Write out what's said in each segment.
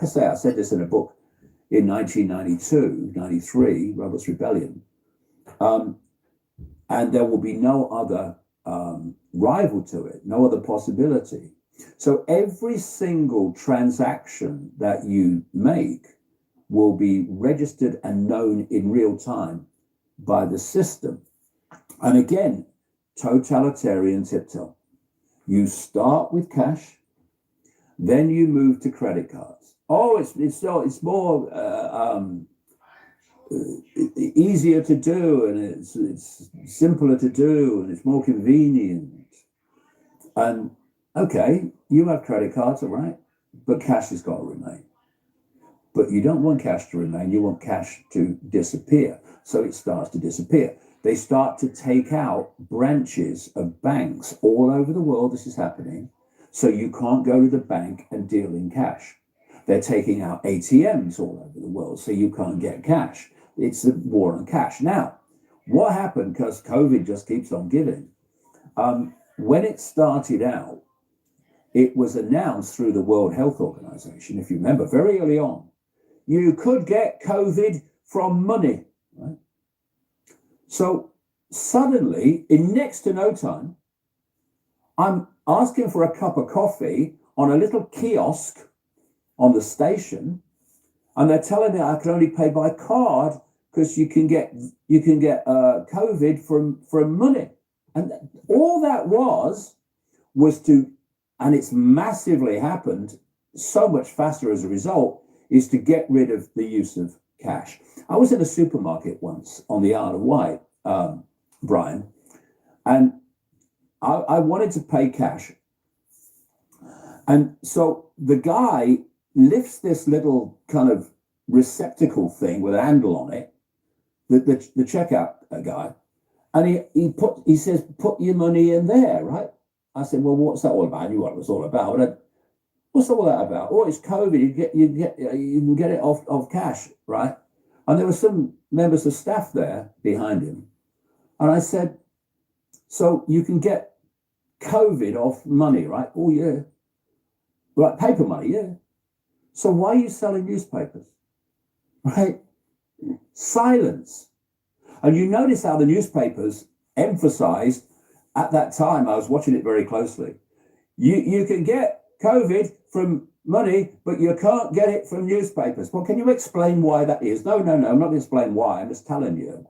like I say, I said this in a book in 1992, 93, Robert's Rebellion. And there will be no other rival to it, no other possibility. So every single transaction that you make will be registered and known in real time by the system. And again, totalitarian tiptoe. You start with cash, then you move to credit cards. Oh, it's more easier to do, and it's simpler to do, and it's more convenient. And okay, you have credit cards, all right, but cash has got to remain. But you don't want cash to remain, you want cash to disappear. So it starts to disappear. They start to take out branches of banks all over the world. This is happening. So you can't go to the bank and deal in cash. They're taking out ATMs all over the world, so you can't get cash. It's a war on cash. Now, what happened, because COVID just keeps on giving, when it started out, it was announced through the World Health Organization, if you remember, very early on, you could get COVID from money, right? So suddenly, in next to no time, I'm asking for a cup of coffee on a little kiosk on the station, and they're telling me I can only pay by card because you can get COVID from money. And all that was to, and it's massively happened so much faster as a result, is to get rid of the use of cash. I was in a supermarket once on the Isle of Wight, Brian, and I wanted to pay cash. And so the guy lifts this little kind of receptacle thing with a handle on it, the checkout guy, and he says, put your money in there, right? I said, well, what's that all about? I knew what it was all about. What's all that about? Oh, it's COVID. You can get it off cash, right? And there were some members of staff there behind him. And I said, so you can get COVID off money, right? Oh, yeah. Right, paper money, yeah. So why are you selling newspapers, right? Silence. And you notice how the newspapers emphasized at that time, I was watching it very closely, you can get COVID from money, but you can't get it from newspapers. Well, can you explain why that is? No, I'm not going to explain why. I'm just telling you.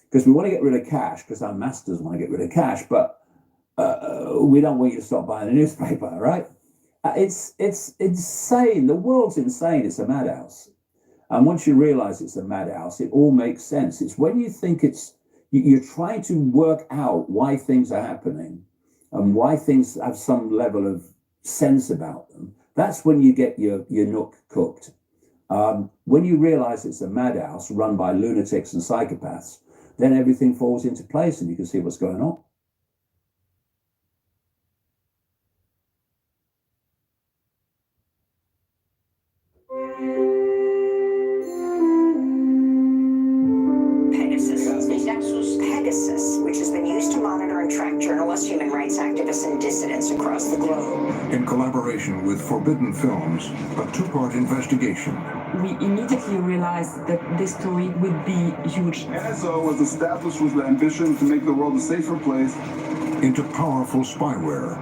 Because we want to get rid of cash, because our masters want to get rid of cash, but we don't want you to stop buying a newspaper, right? It's insane. The world's insane. It's a madhouse. And once you realize it's a madhouse, it all makes sense. It's when you think you're trying to work out why things are happening and why things have some level of sense about them. That's when you get your nook cooked. When you realize it's a madhouse run by lunatics and psychopaths, then everything falls into place and you can see what's going on. Pegasus, which has been used to monitor and track journalists, human rights activists, and dissidents across the globe. In collaboration with Forbidden Films, a two-part investigation. We immediately realized that this story would be huge. ESO was established with the ambition to make the world a safer place. Into powerful spyware.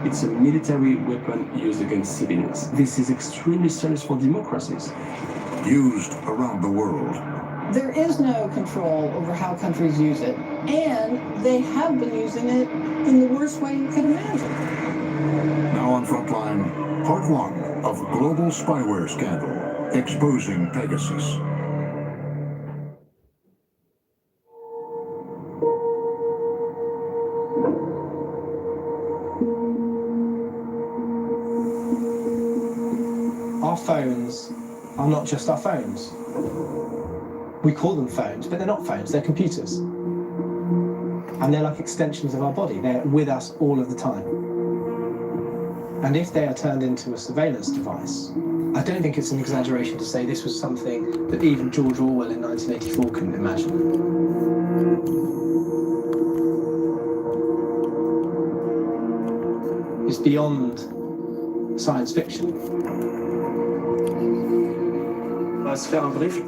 It's a military weapon used against civilians. This is extremely serious for democracies. Used around the world. There is no control over how countries use it, and they have been using it in the worst way you could imagine. Now on Frontline, part 1 of Global Spyware Scandal, Exposing Pegasus. Our phones are not just our phones. We call them phones, but they're not phones, they're computers. And they're like extensions of our body. They're with us all of the time. And if they are turned into a surveillance device, I don't think it's an exaggeration to say this was something that even George Orwell in 1984 couldn't imagine. It's beyond science fiction. va se faire un brief.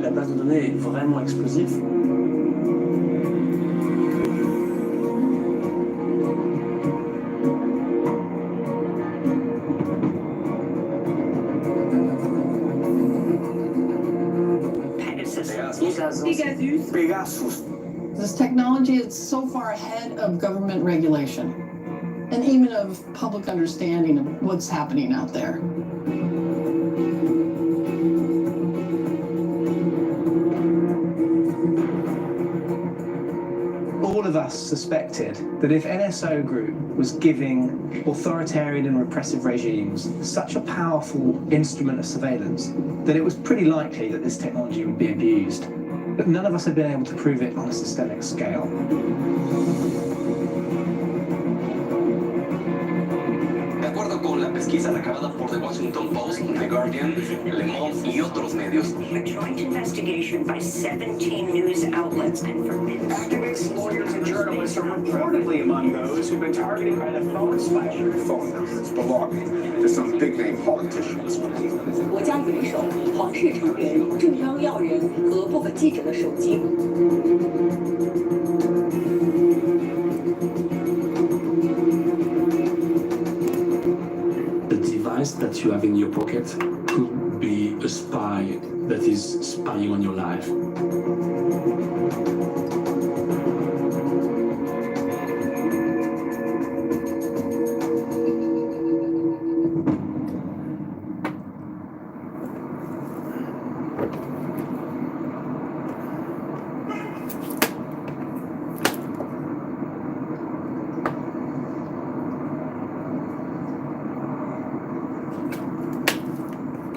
La base de données est vraiment explosive. Pegasus. This technology is so far ahead of government regulation and even of public understanding of what's happening out there. All of us suspected that if NSO Group was giving authoritarian and repressive regimes such a powerful instrument of surveillance, that it was pretty likely that this technology would be abused. But none of us had been able to prove it on a systemic scale. De acuerdo con la pesquisa recabada por The Washington Post, The Guardian, Le Monde y otros medios, A joint investigation by 17 news outlets confirmed Activists, lawyers, and journalists are reportedly among those who've been targeted by the phone spyware. Phone numbers belonging to some big-name politicians. 国家元首、皇室成员、中央要人和部分记者的手机。The device that you have in your pocket could be a spy that is spying on your life.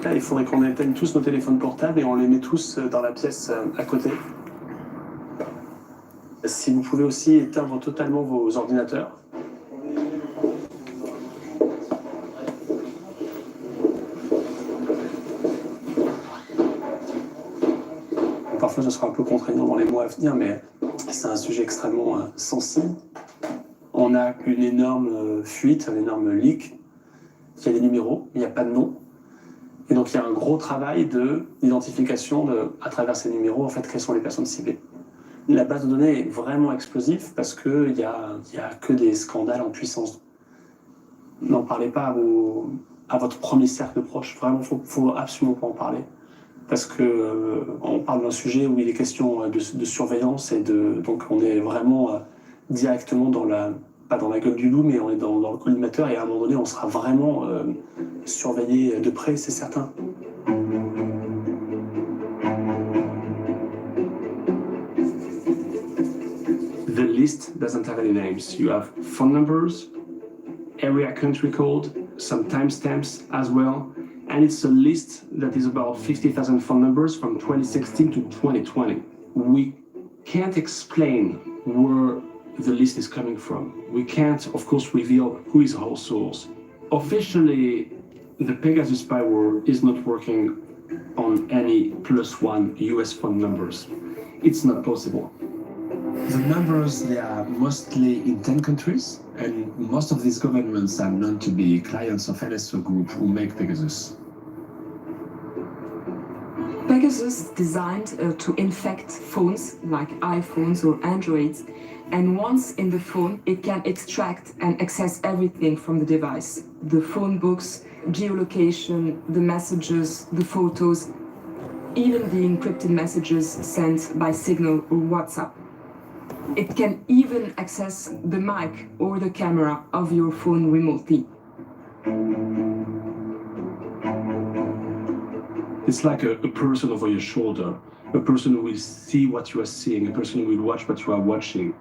Là, il faudrait qu'on éteigne tous nos téléphones portables et on les met tous dans la pièce à côté. Si vous pouvez aussi éteindre totalement vos ordinateurs. Parfois, ce sera un peu contraignant dans les mois à venir, mais c'est un sujet extrêmement sensible. On a une énorme fuite, un énorme leak. Il y a des numéros, il n'y a pas de nom. Et donc, il y a un gros travail d'identification à travers ces numéros, en fait, quelles sont les personnes ciblées. La base de données est vraiment explosive parce qu'il n'y a que des scandales en puissance. N'en parlez pas à votre premier cercle proche. Vraiment, il ne faut absolument pas en parler. Parce qu'on parle d'un sujet où il est question de surveillance et donc on est vraiment directement pas dans la gueule du loup, mais on est dans le collimateur et à un moment donné, on sera vraiment surveillé de près, c'est certain. The list doesn't have any names. You have phone numbers, area country code, some timestamps as well. And it's a list that is about 50,000 phone numbers from 2016 to 2020. We can't explain where the list is coming from. We can't, of course, reveal who is our source. Officially, the Pegasus spyware is not working on any +1 US phone numbers. It's not possible. The numbers, they are mostly in 10 countries, and most of these governments are known to be clients of NSO Group who make Pegasus. Pegasus designed to infect phones like iPhones or Androids, and once in the phone, it can extract and access everything from the device. The phone books, geolocation, the messages, the photos, even the encrypted messages sent by Signal or WhatsApp. It can even access the mic or the camera of your phone remotely. It's like a person over your shoulder, a person who will see what you are seeing, a person who will watch what you are watching.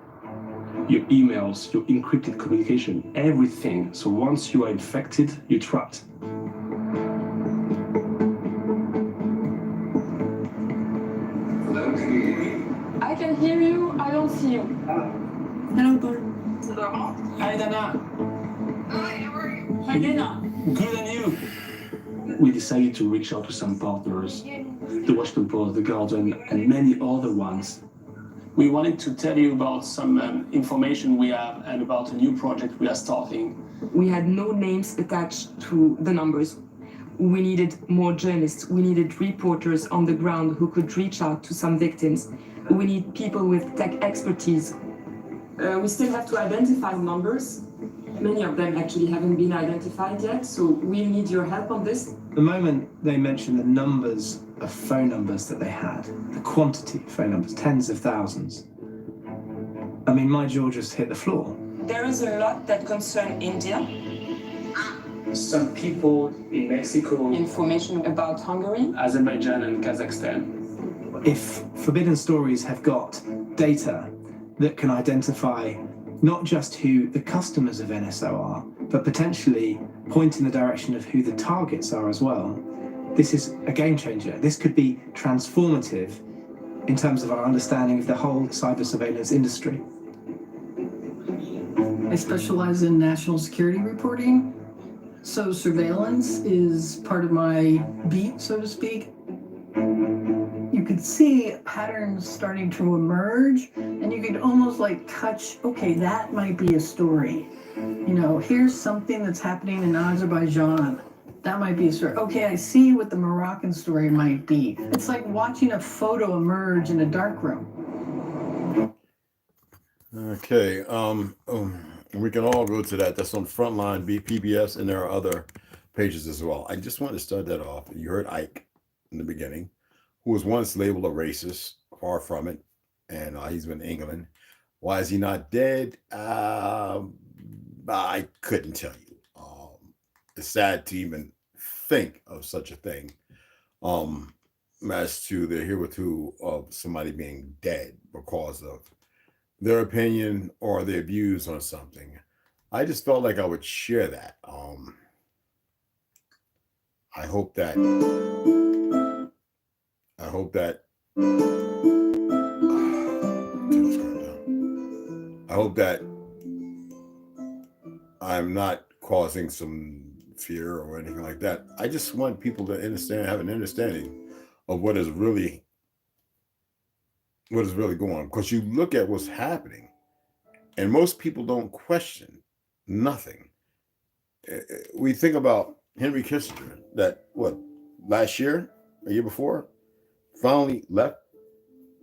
Your emails, your encrypted communication, everything. So once you are infected, you're trapped. I can hear you, I don't see you. Hello, Paul. Hi, Dana. Hi, Dana. Good on you. We decided to reach out to some partners, the Washington Post, the Guardian, and many other ones, We wanted to tell you about some information we have and about a new project we are starting. We had no names attached to the numbers. We needed more journalists. We needed reporters on the ground who could reach out to some victims. We need people with tech expertise. We still have to identify numbers. Many of them actually haven't been identified yet, so we need your help on this. The moment they mentioned the numbers of phone numbers that they had, the quantity of phone numbers, tens of thousands, I mean, my jaw just hit the floor. There is a lot that concern India. Some people in Mexico, Information about Hungary. Azerbaijan and Kazakhstan. If Forbidden Stories have got data that can identify not just who the customers of NSO are, but potentially point in the direction of who the targets are as well, this is a game changer. This could be transformative in terms of our understanding of the whole cyber surveillance industry. I specialize in national security reporting, so surveillance is part of my beat, so to speak. You could see patterns starting to emerge, and you could almost like touch, okay, that might be a story. You know, here's something that's happening in Azerbaijan. That might be a story. Okay, I see what the Moroccan story might be. It's like watching a photo emerge in a dark room. Okay, we can all go to that. That's on Frontline PBS, and there are other pages as well. I just want to start that off. You heard Ike in the beginning, who was once labeled a racist, far from it, and he's been in England. Why is he not dead? I couldn't tell you. It's sad to even think of such a thing as to the hereto of somebody being dead because of their opinion or their views on something. I just felt like I would share that. I hope that I'm not causing some fear or anything like that. I just want people to understand, have an understanding of what is really going on. Because you look at what's happening, and most people don't question nothing. We think about Henry Kissinger, that last year, a year before, finally left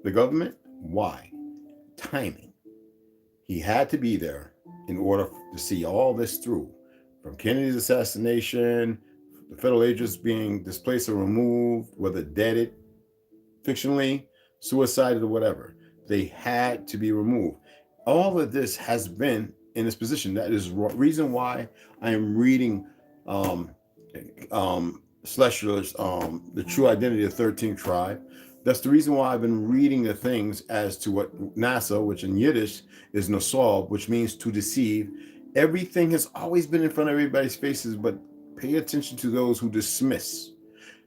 the government. Why? Timing. He had to be there in order to see all this through, from Kennedy's assassination, the federal agents being displaced or removed, whether deaded, fictionally, suicided, or whatever. They had to be removed. All of this has been in this position. That is reason why I am reading Schlecher's The True Identity of 13th Tribe. That's the reason why I've been reading the things as to what NASA, which in Yiddish is Nasab, which means to deceive. Everything has always been in front of everybody's faces, but pay attention to those who dismiss.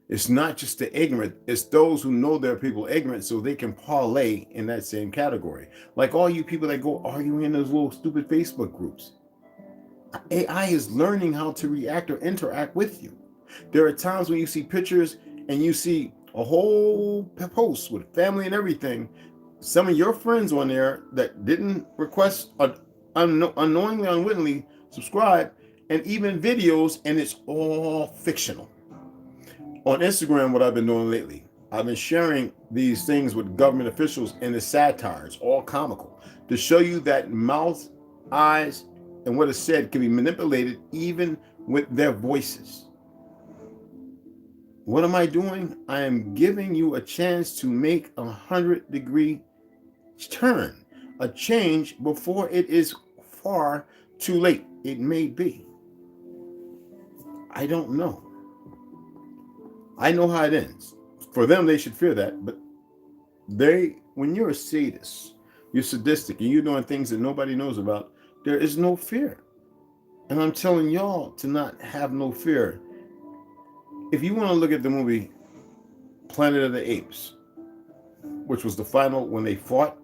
It's not just the ignorant, it's those who know there are people ignorant so they can parlay in that same category. Like all you people that go arguing in those little stupid Facebook groups. AI is learning how to react or interact with you. There are times when you see pictures and you see a whole post with family and everything. Some of your friends on there that didn't request or unknowingly, unwittingly subscribe, and even videos, and it's all fictional. On Instagram, what I've been doing lately, I've been sharing these things with government officials, and the satires, all comical, to show you that mouth, eyes, and what is said can be manipulated even with their voices. What am I doing? I am giving you a chance to make a 100-degree turn, a change before it is far too late. It may be. I don't know. I know how it ends. For them, they should fear that. But when you're a sadist, you're sadistic, and you're doing things that nobody knows about, there is no fear. And I'm telling y'all to not have no fear. If you want to look at the movie Planet of the Apes, which was the final when they fought,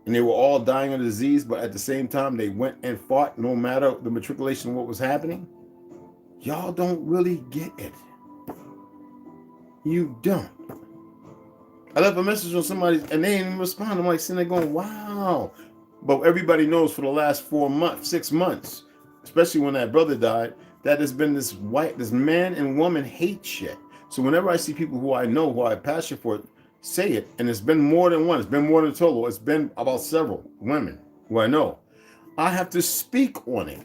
and they were all dying of disease, but at the same time they went and fought no matter the matriculation of what was happening, y'all don't really get it. You don't. I left a message on somebody and they didn't even respond. I'm like sitting there going, wow. But everybody knows for the last 6 months, especially when that brother died, that there's been this man and woman hate shit. So whenever I see people who I know, who I have passion for, say it, and it's been more than one, it's been more than ToLU, it's been about several women who I know, I have to speak on it.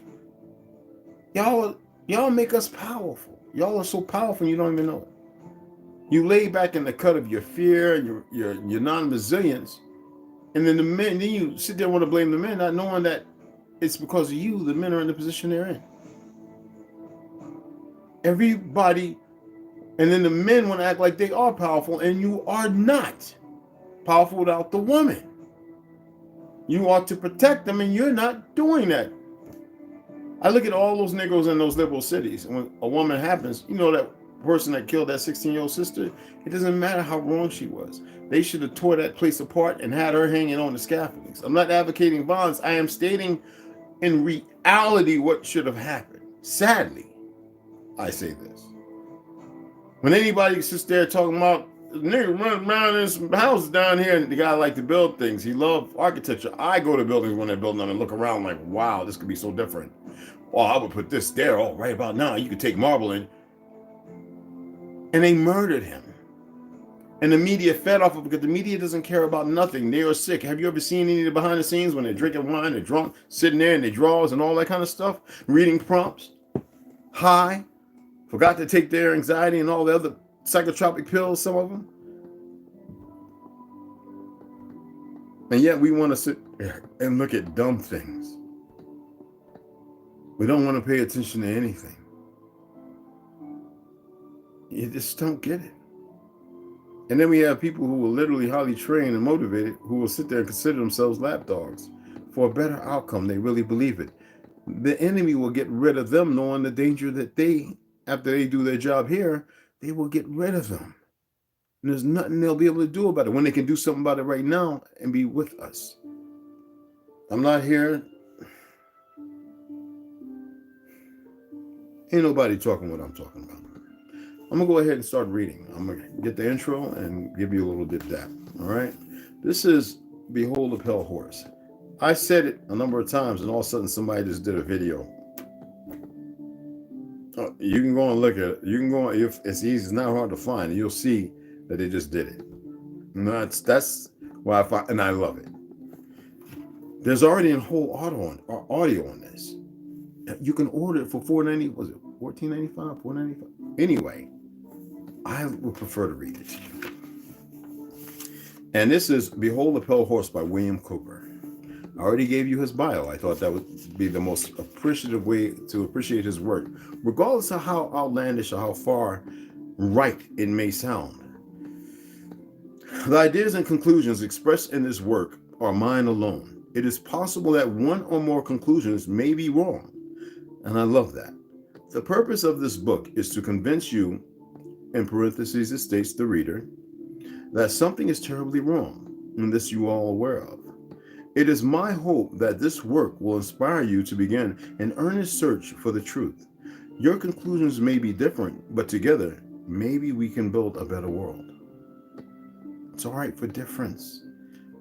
Y'all make us powerful. Y'all are so powerful you don't even know it. You lay back in the cut of your fear and your non-resilience, and then then you sit there and want to blame the men, not knowing that it's because of you the men are in the position they're in. Everybody, and then the men want to act like they are powerful, and you are not powerful without the woman. You ought to protect them, and you're not doing that. I look at all those niggas in those liberal cities, and when a woman happens, you know that person that killed that 16-year-old sister, it doesn't matter how wrong she was. They should have tore that place apart and had her hanging on the scaffoldings. I'm not advocating violence. I am stating in reality what should have happened. Sadly, I say this. When anybody sits there talking about nigga running around in some houses down here, and the guy like to build things, he loved architecture. I go to buildings when they're building them and look around like, wow, this could be so different. Oh, I would put this there. Oh, right about now, you could take marble in. And they murdered him. And the media fed off of it because the media doesn't care about nothing. They are sick. Have you ever seen any of the behind the scenes when they're drinking wine, they're drunk, sitting there in their drawers and all that kind of stuff, reading prompts, high, forgot to take their anxiety and all the other psychotropic pills, some of them? And yet we want to sit there and look at dumb things. We don't want to pay attention to anything. You just don't get it. And then we have people who are literally highly trained and motivated who will sit there and consider themselves lapdogs for a better outcome. They really believe it. The enemy will get rid of them knowing the danger that they, after they do their job here, they will get rid of them. And there's nothing they'll be able to do about it when they can do something about it right now and be with us. I'm not here. Ain't nobody talking what I'm talking about. I'm going to go ahead and start reading. I'm going to get the intro and give you a little bit of that. All right. This is Behold the Pale Horse. I said it a number of times, and all of a sudden somebody just did a video. You can go and look at it. You can go, if it's easy, it's not hard to find. You'll see that they just did it. And that's why I find, and I love it. There's already a whole audio on this. You can order it for $4.90. Was it $14.95? $4.95? Anyway, I would prefer to read it to you. And this is Behold the Pale Horse by William Cooper. I already gave you his bio. I thought that would be the most appreciative way to appreciate his work, regardless of how outlandish or how far right it may sound. The ideas and conclusions expressed in this work are mine alone. It is possible that one or more conclusions may be wrong, and I love that. The purpose of this book is to convince you, in parentheses it states the reader, that something is terribly wrong, and this you are all aware of. It is my hope that this work will inspire you to begin an earnest search for the truth. Your conclusions may be different, but together, maybe we can build a better world. It's all right for difference.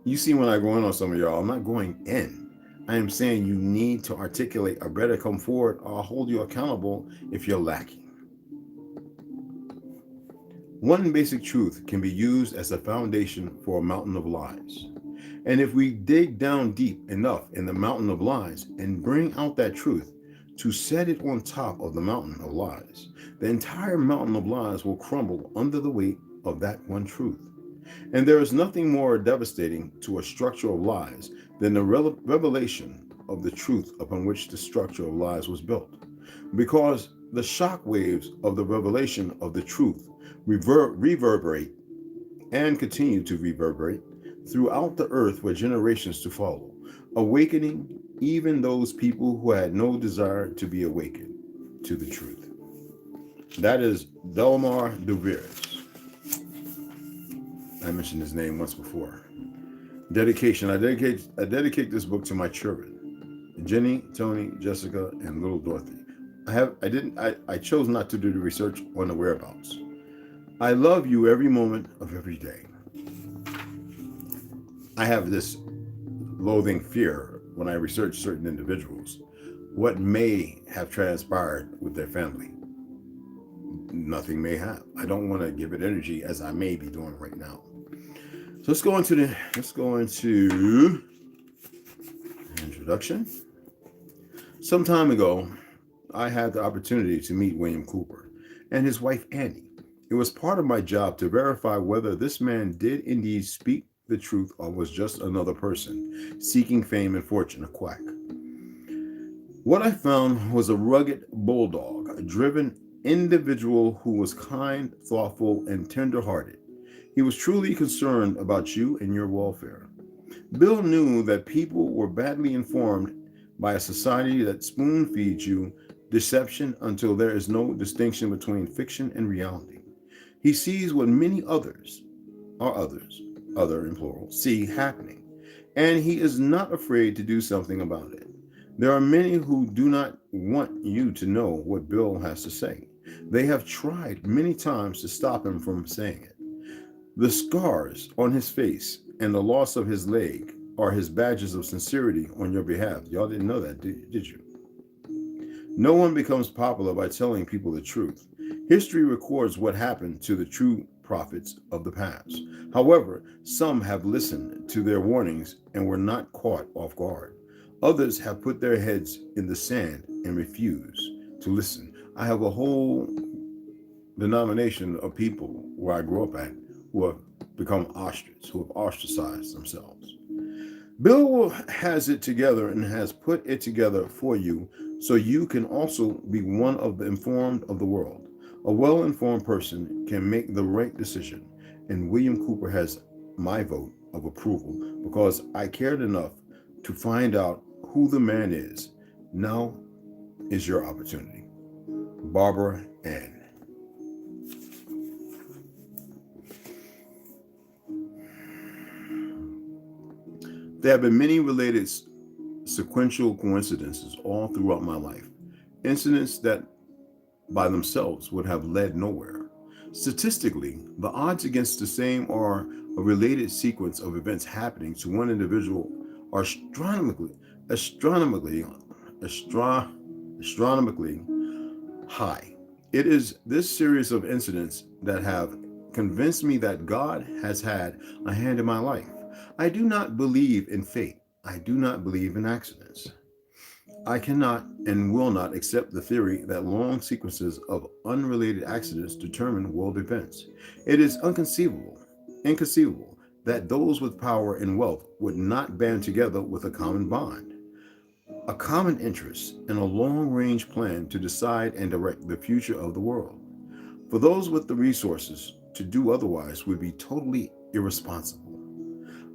You see, when I go in on some of y'all, I'm not going in. I am saying you need to articulate or better come forward, or I'll hold you accountable if you're lacking. One basic truth can be used as a foundation for a mountain of lies. And if we dig down deep enough in the mountain of lies and bring out that truth to set it on top of the mountain of lies, the entire mountain of lies will crumble under the weight of that one truth. And there is nothing more devastating to a structure of lies than the revelation of the truth upon which the structure of lies was built. Because the shock waves of the revelation of the truth reverberate and continue to reverberate throughout the earth for generations to follow, awakening even those people who had no desire to be awakened to the truth. That is Delmar Duviers. I mentioned his name once before. Dedication. I dedicate this book to my children, Jenny, Tony, Jessica, and little Dorothy. I chose not to do the research on the whereabouts. I love you every moment of every day. I have this loathing fear when I research certain individuals. What may have transpired with their family? Nothing may have. I don't want to give it energy as I may be doing right now. So let's go into introduction. Some time ago, I had the opportunity to meet William Cooper and his wife Annie. It was part of my job to verify whether this man did indeed speak the truth or was just another person seeking fame and fortune, a quack. What I found was a rugged bulldog, a driven individual who was kind, thoughtful, and tender-hearted. He was truly concerned about you and your welfare. Bill knew that people were badly informed by a society that spoon-feeds you deception until there is no distinction between fiction and reality. He sees what many others in plural, see happening, and he is not afraid to do something about it. There are many who do not want you to know what Bill has to say. They have tried many times to stop him from saying it. The scars on his face and the loss of his leg are his badges of sincerity on your behalf. Y'all didn't know that, did you? No one becomes popular by telling people the truth. History records what happened to the true prophets of the past. However, some have listened to their warnings and were not caught off guard. Others have put their heads in the sand and refused to listen. I have a whole denomination of people where I grew up at who have become ostracists, who have ostracized themselves. Bill has it together and has put it together for you so you can also be one of the informed of the world. A well-informed person can make the right decision, and William Cooper has my vote of approval because I cared enough to find out who the man is. Now is your opportunity. Barbara Ann. There have been many related sequential coincidences all throughout my life, incidents that by themselves would have led nowhere. Statistically, the odds against the same or a related sequence of events happening to one individual are astronomically high. It is this series of incidents that have convinced me that God has had a hand in my life. I do not believe in fate. I do not believe in accidents. I cannot and will not accept the theory that long sequences of unrelated accidents determine world events. It is inconceivable that those with power and wealth would not band together with a common bond, a common interest, and a long-range plan to decide and direct the future of the world. For those with the resources to do otherwise would be totally irresponsible.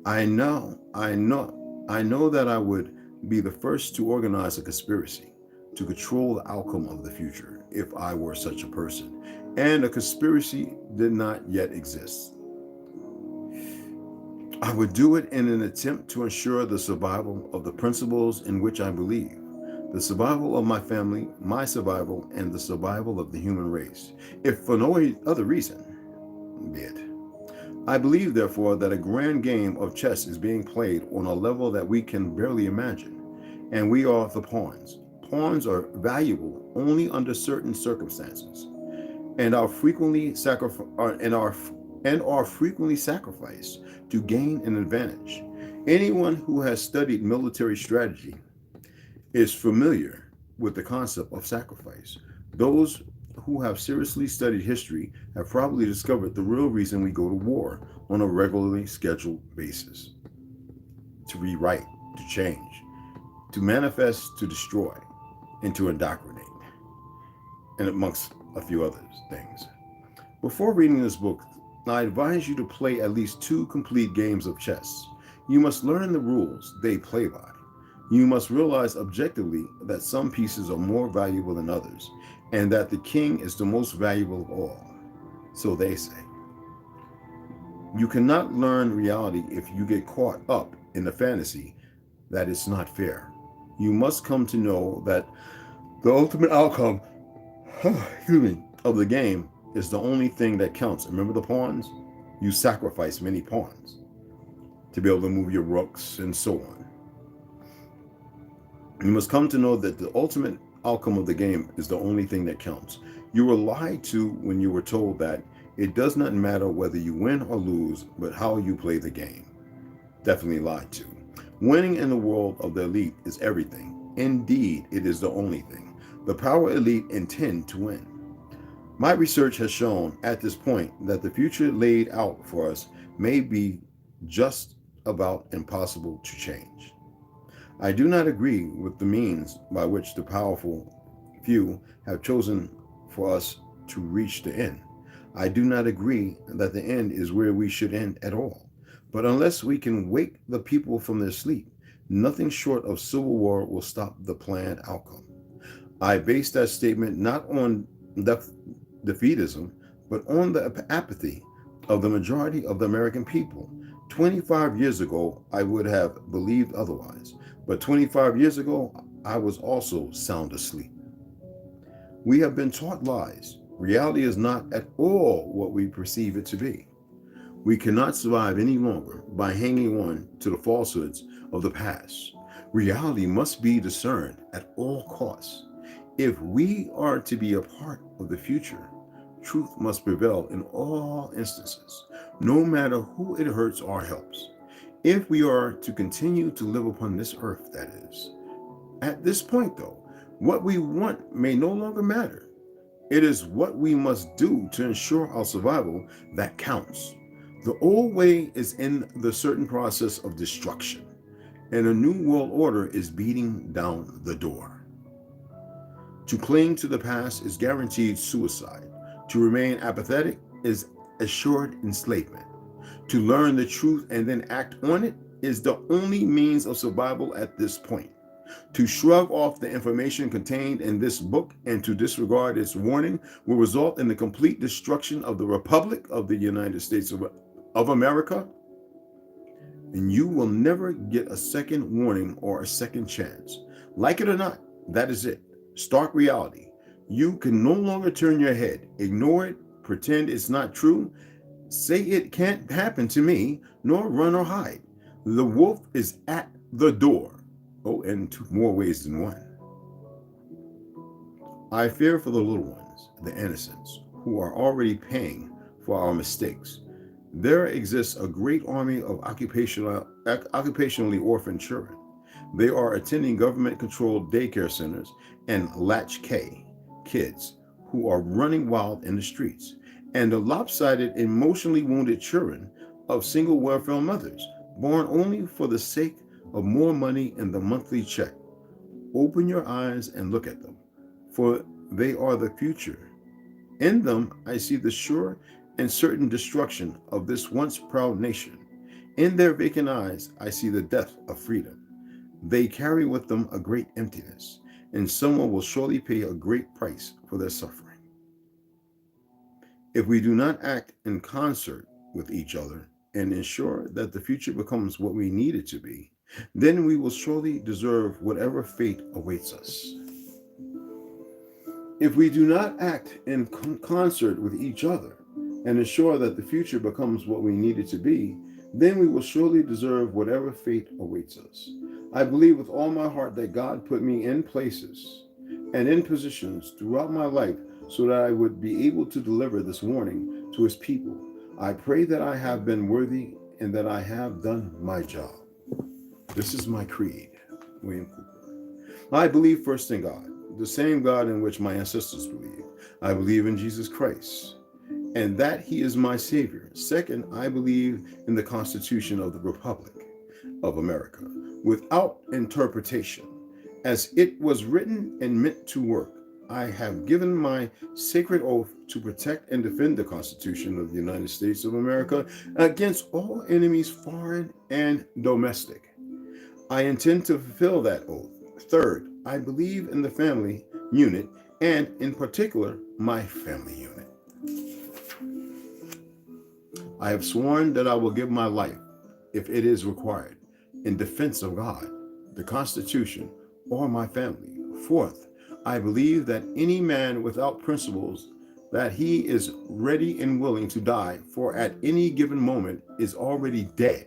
I know that I would be the first to organize a conspiracy to control the outcome of the future if I were such a person, and a conspiracy did not yet exist. I would do it in an attempt to ensure the survival of the principles in which I believe, the survival of my family, my survival, and the survival of the human race, if for no other reason, be it. I believe, therefore, that a grand game of chess is being played on a level that we can barely imagine, and we are the pawns. Pawns are valuable only under certain circumstances, and are frequently sacrificed to gain an advantage. Anyone who has studied military strategy is familiar with the concept of sacrifice. Those who have seriously studied history have probably discovered the real reason we go to war on a regularly scheduled basis: to rewrite, to change, to manifest, to destroy, and to indoctrinate, and amongst a few other things. Before reading this book, I advise you to play at least 2 complete games of chess. You must learn the rules they play by. You must realize objectively that some pieces are more valuable than others, and that the king is the most valuable of all. So they say. You cannot learn reality if you get caught up in the fantasy that it's not fair. You must come to know that the ultimate outcome of the game is the only thing that counts. Remember the pawns? You sacrifice many pawns. to be able to move your rooks and so on. You must come to know that the ultimate outcome of the game is the only thing that counts. You were lied to when you were told that it does not matter whether you win or lose, but how you play the game. Definitely lied to. Winning in the world of the elite is everything. Indeed, it is the only thing. The power elite intend to win. My research has shown at this point that the future laid out for us may be just about impossible to change. I do not agree with the means by which the powerful few have chosen for us to reach the end. I do not agree that the end is where we should end at all. But unless we can wake the people from their sleep, nothing short of civil war will stop the planned outcome. I base that statement not on defeatism, but on the apathy of the majority of the American people. 25 years ago, I would have believed otherwise, but 25 years ago, I was also sound asleep. We have been taught lies. Reality is not at all what we perceive it to be. We cannot survive any longer by hanging on to the falsehoods of the past. Reality must be discerned at all costs. If we are to be a part of the future, truth must prevail in all instances, no matter who it hurts or helps. If we are to continue to live upon this earth, that is. At this point, though, what we want may no longer matter. It is what we must do to ensure our survival that counts. The old way is in the certain process of destruction, and a new world order is beating down the door. To cling to the past is guaranteed suicide. To remain apathetic is assured enslavement. To learn the truth and then act on it is the only means of survival at this point. To shrug off the information contained in this book and to disregard its warning will result in the complete destruction of the Republic of the United States of America, and you will never get a second warning or a second chance. Like it or not, that is it. Stark reality. You can no longer turn your head, ignore it, pretend it's not true, say it can't happen to me, nor run or hide. The wolf is at the door. Oh, and two more ways than one. I fear for the little ones, the innocents, who are already paying for our mistakes. There exists a great army of occupationally orphaned children. They are attending government-controlled daycare centers and latchkey kids who are running wild in the streets, and the lopsided, emotionally wounded children of single welfare mothers, born only for the sake of more money in the monthly check. Open your eyes and look at them, for they are the future. In them, I see the sure and certain destruction of this once proud nation. In their vacant eyes, I see the death of freedom. They carry with them a great emptiness, and someone will surely pay a great price for their suffering. If we do not act in concert with each other and ensure that the future becomes what we need it to be, then we will surely deserve whatever fate awaits us. If we do not act in concert with each other and ensure that the future becomes what we need it to be, then we will surely deserve whatever fate awaits us. I believe with all my heart that God put me in places and in positions throughout my life so that I would be able to deliver this warning to his people. I pray that I have been worthy and that I have done my job. This is my creed, William Cooper. I believe first in God, the same God in which my ancestors believed. I believe in Jesus Christ, and that he is my Savior. Second, I believe in the Constitution of the Republic of America, without interpretation, as it was written and meant to work. I have given my sacred oath to protect and defend the Constitution of the United States of America against all enemies, foreign and domestic. I intend to fulfill that oath. Third, I believe in the family unit, and in particular, my family unit. I have sworn that I will give my life, if it is required, in defense of God, the Constitution, or my family. Fourth, I believe that any man without principles, that he is ready and willing to die for at any given moment, is already dead.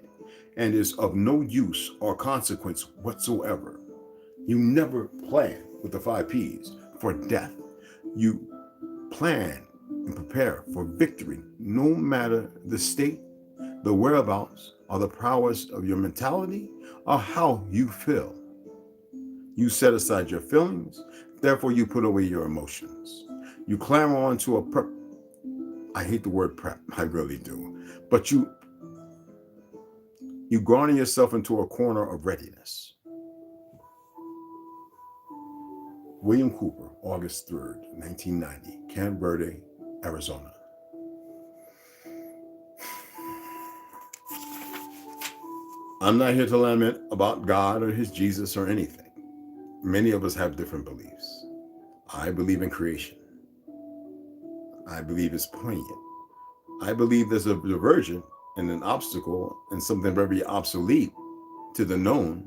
and is of no use or consequence whatsoever. You never plan with the 5 P's for death. You plan and prepare for victory, no matter the state, the whereabouts, or the prowess of your mentality, or how you feel. You set aside your feelings, therefore you put away your emotions. You clamber onto a prep. I hate the word prep, I really do. But you garner yourself into a corner of readiness. William Cooper, August 3rd, 1990, Camp Verde, Arizona. I'm not here to lament about God or his Jesus or anything. Many of us have different beliefs. I believe in creation. I believe it's poignant. I believe there's a diversion and an obstacle and something very obsolete to the known.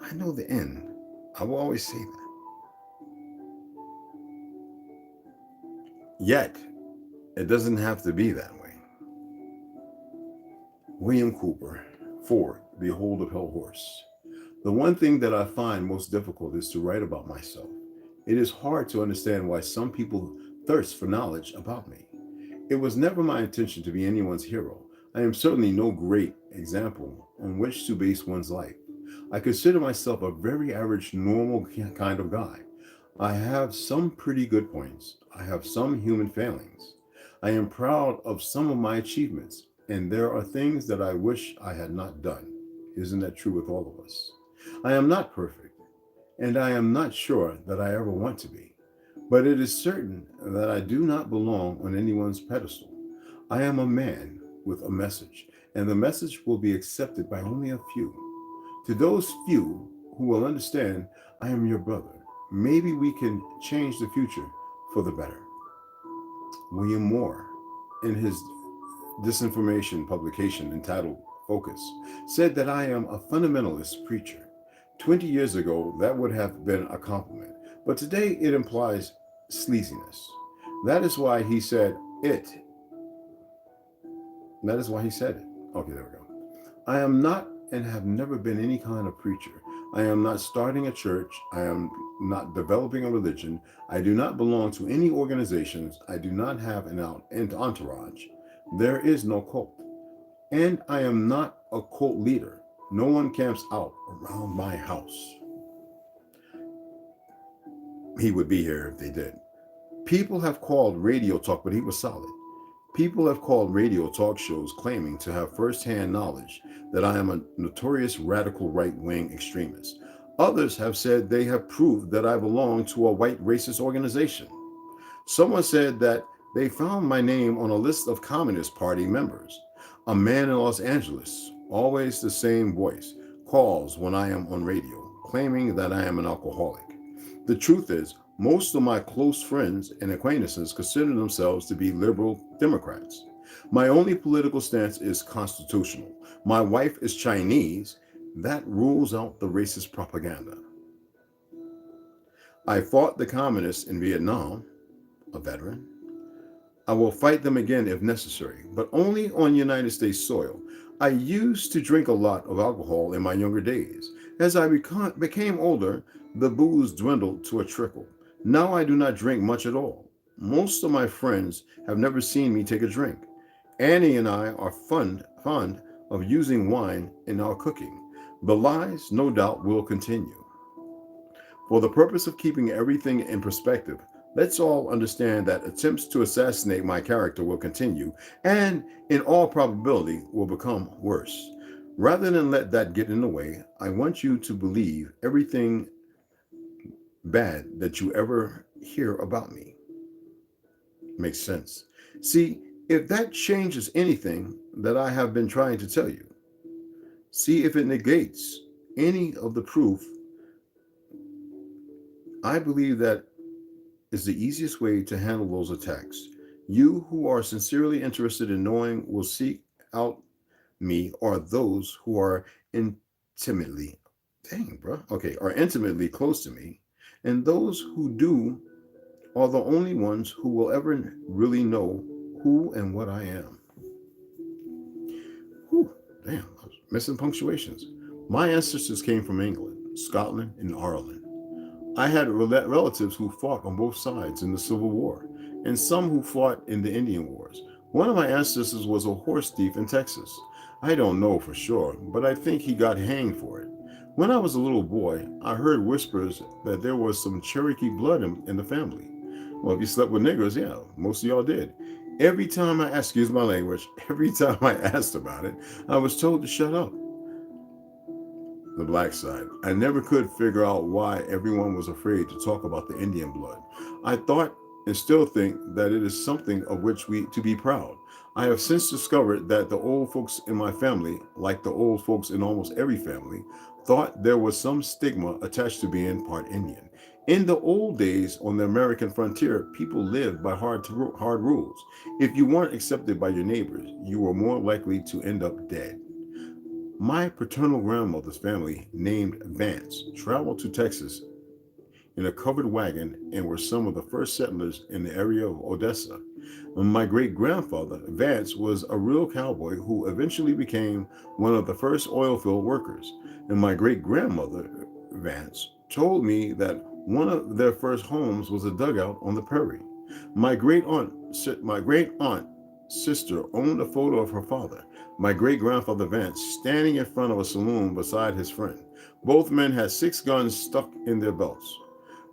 I know the end. I will always say that. Yet, it doesn't have to be that way. William Cooper, Ford, Behold a Pale Horse. The one thing that I find most difficult is to write about myself. It is hard to understand why some people thirst for knowledge about me. It was never my intention to be anyone's hero. I am certainly no great example on which to base one's life. I consider myself a very average, normal kind of guy. I have some pretty good points. I have some human failings. I am proud of some of my achievements, and there are things that I wish I had not done. Isn't that true with all of us? I am not perfect, and I am not sure that I ever want to be. But it is certain that I do not belong on anyone's pedestal. I am a man with a message, and the message will be accepted by only a few. To those few who will understand, I am your brother. Maybe we can change the future for the better. William Moore, in his disinformation publication entitled Focus, said that I am a fundamentalist preacher. 20 years ago, that would have been a compliment, but today it implies sleaziness. That is why he said it. That is why he said it. Okay, there we go. I am not and have never been any kind of preacher. I am not starting a church. I am not developing a religion. I do not belong to any organizations. I do not have an entourage. There is no cult. And I am not a cult leader. No one camps out around my house. He would be here if they did. People have called radio talk, but he was solid. People have called radio talk shows claiming to have firsthand knowledge that I am a notorious radical right-wing extremist. Others have said they have proved that I belong to a white racist organization. Someone said that they found my name on a list of Communist Party members. A man in Los Angeles, always the same voice, calls when I am on radio, claiming that I am an alcoholic. The truth is, most of my close friends and acquaintances consider themselves to be liberal Democrats. My only political stance is constitutional. My wife is Chinese. That rules out the racist propaganda. I fought the communists in Vietnam, a veteran. I will fight them again if necessary, but only on United States soil. I used to drink a lot of alcohol in my younger days. As I became older, the booze dwindled to a trickle. Now I do not drink much at all. Most of my friends have never seen me take a drink. Annie and I are fond of using wine in our cooking. The lies, no doubt, will continue. For the purpose of keeping everything in perspective, let's all understand that attempts to assassinate my character will continue and, in all probability, will become worse. Rather than let that get in the way, I want you to believe everything bad that you ever hear about me. Makes sense. See, if that changes anything that I have been trying to tell you, see if it negates any of the proof, I believe that is the easiest way to handle those attacks. You who are sincerely interested in knowing will seek out me, or those who are intimately close to me. And those who do are the only ones who will ever really know who and what I am. Whew. Damn, I was missing punctuations. My ancestors came from England, Scotland, and Ireland. I had relatives who fought on both sides in the Civil War, and some who fought in the Indian Wars. One of my ancestors was a horse thief in Texas. I don't know for sure, but I think he got hanged for it. When I was a little boy, I heard whispers that there was some Cherokee blood in the family. Well, if you slept with niggers, yeah, most of y'all did. Every time I asked, excuse my language, every time I asked about it, I was told to shut up. The black side. I never could figure out why everyone was afraid to talk about the Indian blood. I thought and still think that it is something of which we to be proud. I have since discovered that the old folks in my family, like the old folks in almost every family, thought there was some stigma attached to being part Indian. In the old days on the American frontier, people lived by hard rules. If you weren't accepted by your neighbors, you were more likely to end up dead. My paternal grandmother's family, named Vance, traveled to Texas in a covered wagon and were some of the first settlers in the area of Odessa. My great-grandfather, Vance, was a real cowboy who eventually became one of the first oil field workers. And my great-grandmother, Vance, told me that one of their first homes was a dugout on the prairie. My great-aunt sister owned a photo of her father, my great-grandfather Vance, standing in front of a saloon beside his friend. Both men had 6 guns stuck in their belts.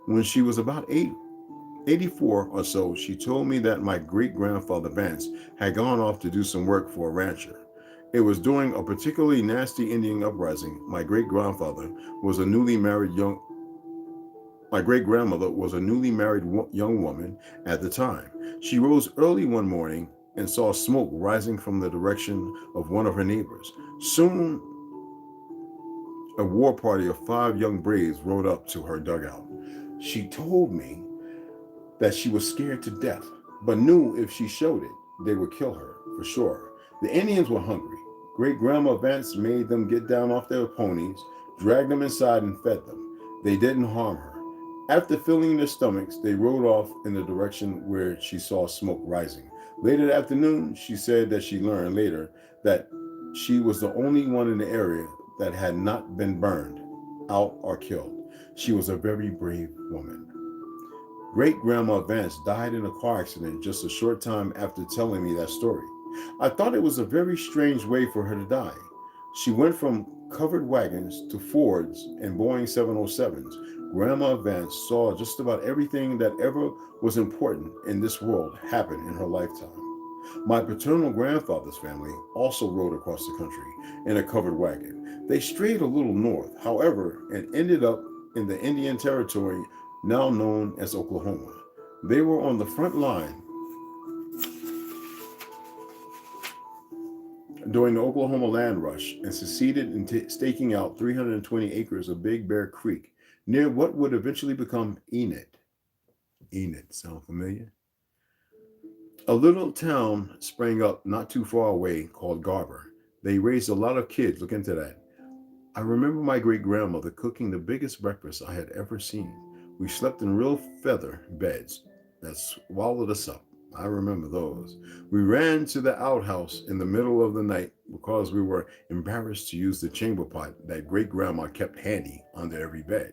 When she was about 84 or so, she told me that my great-grandfather Vance had gone off to do some work for a rancher. It was during a particularly nasty Indian uprising. My great-grandmother was a newly married young woman at the time. She rose early one morning and saw smoke rising from the direction of one of her neighbors. Soon, a war party of 5 young braves rode up to her dugout. She told me that she was scared to death, but knew if she showed it, they would kill her, for sure. The Indians were hungry. Great-grandma Vance made them get down off their ponies, dragged them inside, and fed them. They didn't harm her. After filling their stomachs, they rode off in the direction where she saw smoke rising. Later that afternoon, she said that she learned later that she was the only one in the area that had not been burned out or killed. She was a very brave woman. Great-grandma Vance died in a car accident just a short time after telling me that story. I thought it was a very strange way for her to die. She went from covered wagons to Fords and Boeing 707s. Grandma Vance saw just about everything that ever was important in this world happen in her lifetime. My paternal grandfather's family also rode across the country in a covered wagon. They strayed a little north, however, and ended up in the Indian Territory now known as Oklahoma. They were on the front line during the Oklahoma land rush and succeeded in staking out 320 acres of Big Bear Creek near what would eventually become Enid. Enid, sound familiar? A little town sprang up not too far away called Garber. They raised a lot of kids. Look into that. I remember my great-grandmother cooking the biggest breakfast I had ever seen. We slept in real feather beds that swallowed us up. I remember those. We ran to the outhouse in the middle of the night because we were embarrassed to use the chamber pot that great-grandma kept handy under every bed.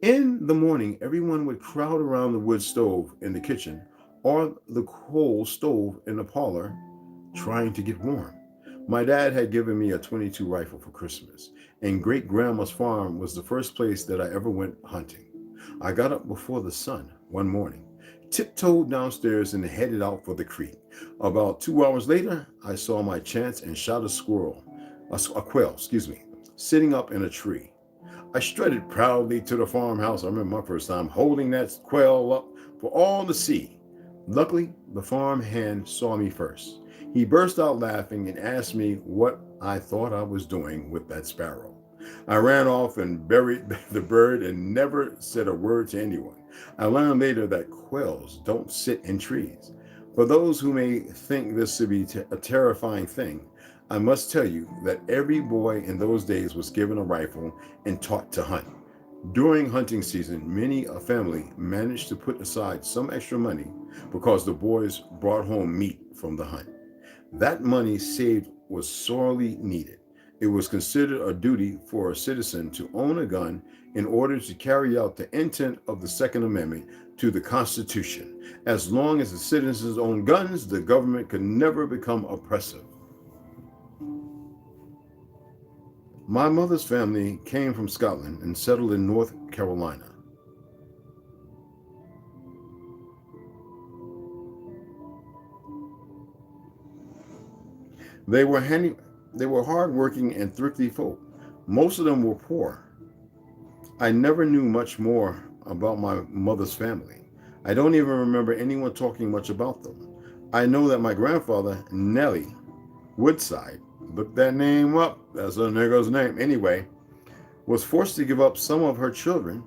In the morning, everyone would crowd around the wood stove in the kitchen or the coal stove in the parlor trying to get warm. My dad had given me a .22 rifle for Christmas, and great-grandma's farm was the first place that I ever went hunting. I got up before the sun one morning, tiptoed downstairs, and headed out for the creek. About 2 hours later, I saw my chance and shot a quail, sitting up in a tree. I strutted proudly to the farmhouse. I remember my first time holding that quail up for all to see. Luckily, the farm hand saw me first. He burst out laughing and asked me what I thought I was doing with that sparrow. I ran off and buried the bird and never said a word to anyone. I learned later that quails don't sit in trees. For those who may think this to be a terrifying thing, I must tell you that every boy in those days was given a rifle and taught to hunt. During hunting season, many a family managed to put aside some extra money because the boys brought home meat from the hunt. That money saved was sorely needed. It was considered a duty for a citizen to own a gun in order to carry out the intent of the Second Amendment to the Constitution. As long as the citizens owned guns, the government could never become oppressive. My mother's family came from Scotland and settled in North Carolina. They were hardworking and thrifty folk. Most of them were poor. I never knew much more about my mother's family. I don't even remember anyone talking much about them. I know that my grandfather, Nellie Woodside, look that name up, that's a nigga's name anyway, was forced to give up some of her children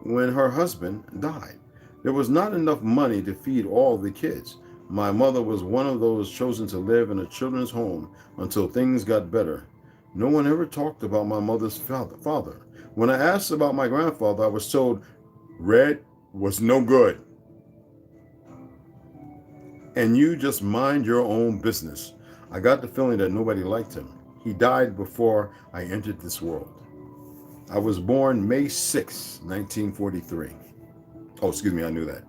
when her husband died. There was not enough money to feed all the kids. My mother was one of those chosen to live in a children's home until things got better. No one ever talked about my mother's father. When I asked about my grandfather, I was told Red was no good. And you just mind your own business. I got the feeling that nobody liked him. He died before I entered this world. I was born May 6, 1943. Oh, excuse me, I knew that.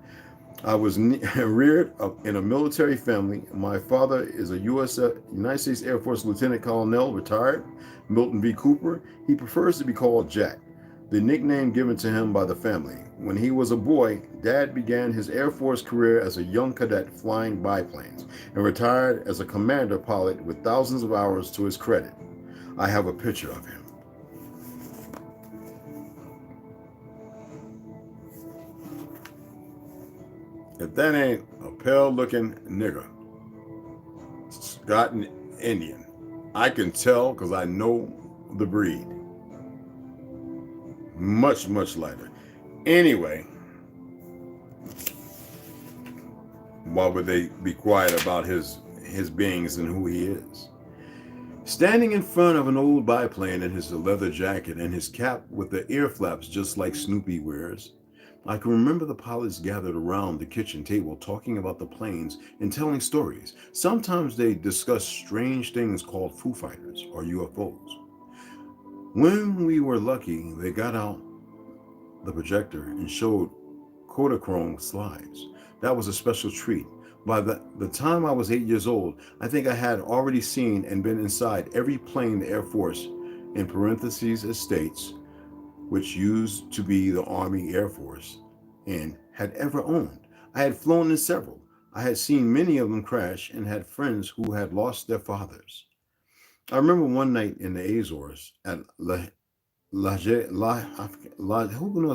I was reared up in a military family. My father is a United States Air Force Lieutenant Colonel, retired, Milton V. Cooper. He prefers to be called Jack, the nickname given to him by the family. When he was a boy, Dad began his Air Force career as a young cadet flying biplanes and retired as a commander pilot with thousands of hours to his credit. I have a picture of him. If that ain't a pale-looking nigger, Scott and Indian, I can tell because I know the breed. Much, much lighter. Anyway, why would they be quiet about his beings and who he is? Standing in front of an old biplane in his leather jacket and his cap with the ear flaps just like Snoopy wears, I can remember the pilots gathered around the kitchen table talking about the planes and telling stories. Sometimes they discussed strange things called Foo Fighters or UFOs. When we were lucky, they got out the projector and showed Kodachrome slides. That was a special treat. By the time I was 8 years old, I think I had already seen and been inside every plane the Air Force, in parentheses estates, which used to be the Army Air Force, and had ever owned. I had flown in several. I had seen many of them crash and had friends who had lost their fathers. I remember one night in the Azores at who knows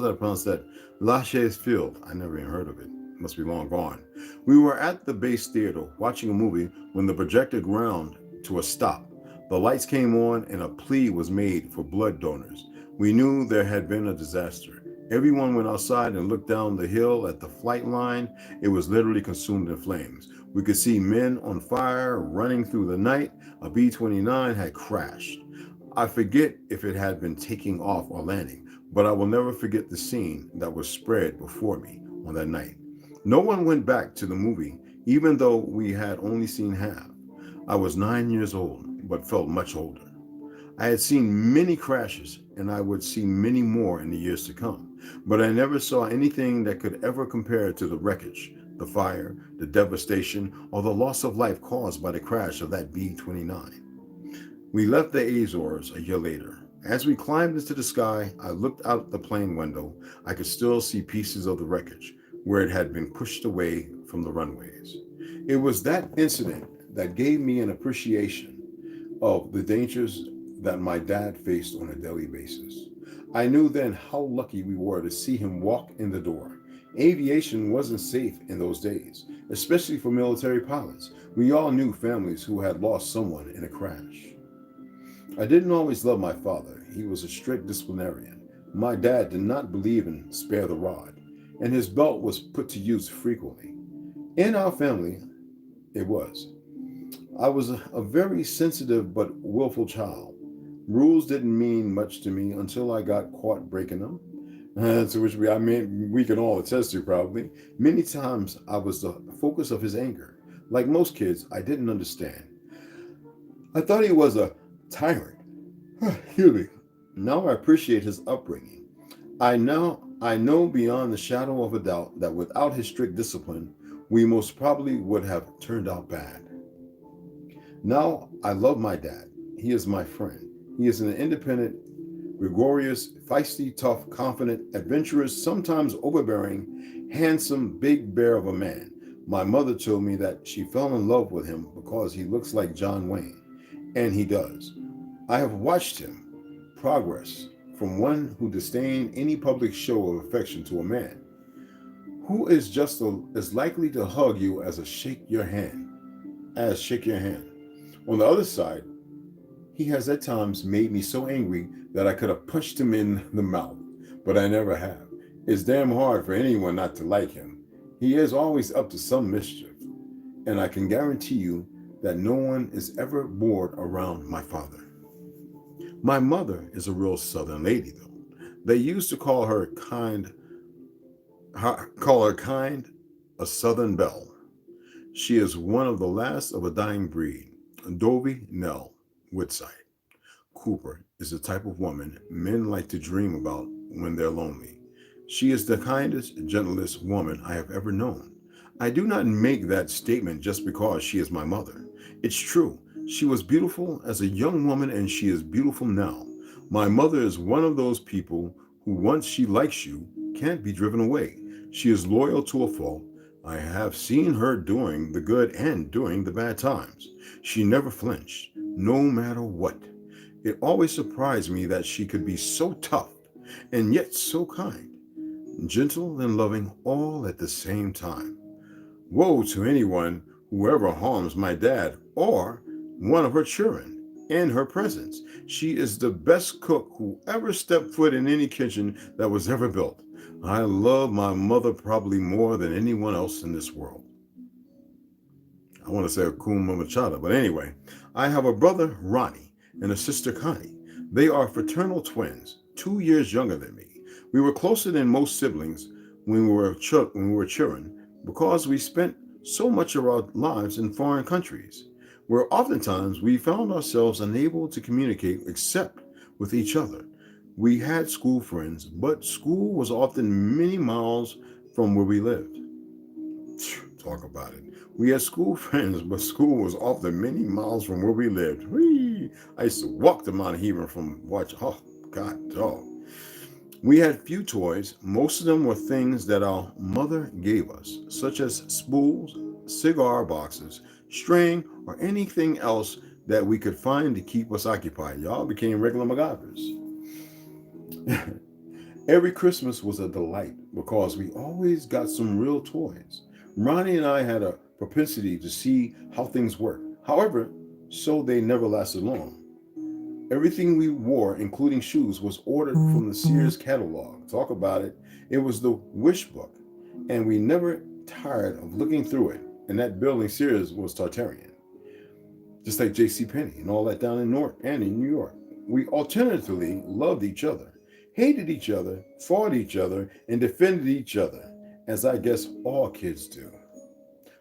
how to pronounce that? Lachaise Field. I never even heard of it. Must be long gone. We were at the base theater watching a movie when the projector ground to a stop. The lights came on and a plea was made for blood donors. We knew there had been a disaster. Everyone went outside and looked down the hill at the flight line. It was literally consumed in flames. We could see men on fire running through the night. A B-29 had crashed. I forget if it had been taking off or landing, but I will never forget the scene that was spread before me on that night. No one went back to the movie, even though we had only seen half. I was 9 years old, but felt much older. I had seen many crashes, and I would see many more in the years to come, but I never saw anything that could ever compare to the wreckage, the fire, the devastation, or the loss of life caused by the crash of that B-29. We left the Azores a year later. As we climbed into the sky, I looked out the plane window. I could still see pieces of the wreckage where it had been pushed away from the runways. It was that incident that gave me an appreciation of the dangers that my dad faced on a daily basis. I knew then how lucky we were to see him walk in the door. Aviation wasn't safe in those days, especially for military pilots. We all knew families who had lost someone in a crash. I didn't always love my father. He was a strict disciplinarian. My dad did not believe in spare the rod, and his belt was put to use frequently. In our family, it was. I was a very sensitive but willful child. Rules didn't mean much to me until I got caught breaking them, to which we can all attest to probably. Many times I was the focus of his anger. Like most kids, I didn't understand. I thought he was a tyrant. Excuse me. Now I appreciate his upbringing. I know beyond the shadow of a doubt that without his strict discipline, we most probably would have turned out bad. Now I love my dad. He is my friend. He is an independent, gregarious, feisty, tough, confident, adventurous, sometimes overbearing, handsome, big bear of a man. My mother told me that she fell in love with him because he looks like John Wayne, and he does. I have watched him progress from one who disdained any public show of affection to a man who is just as likely to hug you as shake your hand. On the other side, he has at times made me so angry that I could have punched him in the mouth, but I never have. It's damn hard for anyone not to like him. He is always up to some mischief, and I can guarantee you that no one is ever bored around my father. My mother is a real Southern lady, though. They used to call her kind, a Southern belle. She is one of the last of a dying breed. Dovie Nell Woodside Cooper is the type of woman men like to dream about when they're lonely. She is the kindest, gentlest woman I have ever known. I do not make that statement just because she is my mother. It's true. She was beautiful as a young woman, and she is beautiful now. My mother is one of those people who, once she likes you, can't be driven away. She is loyal to a fault. I have seen her doing the good and doing the bad times. She never flinched, no matter what. It always surprised me that she could be so tough and yet so kind, gentle and loving all at the same time. Woe to anyone who ever harms my dad or one of her children in her presence. She is the best cook who ever stepped foot in any kitchen that was ever built. I love my mother probably more than anyone else in this world. I want to say Akuma Machada, but anyway, I have a brother, Ronnie, and a sister, Connie. They are fraternal twins, 2 years younger than me. We were closer than most siblings when we were children because we spent so much of our lives in foreign countries, where oftentimes we found ourselves unable to communicate except with each other. We had school friends, but school was often many miles from where we lived. Talk about it. We had school friends, but school was often many miles from where we lived. Whee! I used to walk to Mount Hebron oh, God, dog. We had few toys. Most of them were things that our mother gave us, such as spools, cigar boxes, string, or anything else that we could find to keep us occupied. Y'all became regular MacGyvers. Every Christmas was a delight because we always got some real toys. Ronnie and I had a propensity to see how things work. However, so they never lasted long. Everything we wore, including shoes, was ordered from the Sears catalog. Talk about it. It was the wish book, and we never tired of looking through it. And that building, Sears, was Tartarian. Just like JCPenney and all that down in New York. We alternatively loved each other, hated each other, fought each other, and defended each other, as I guess all kids do.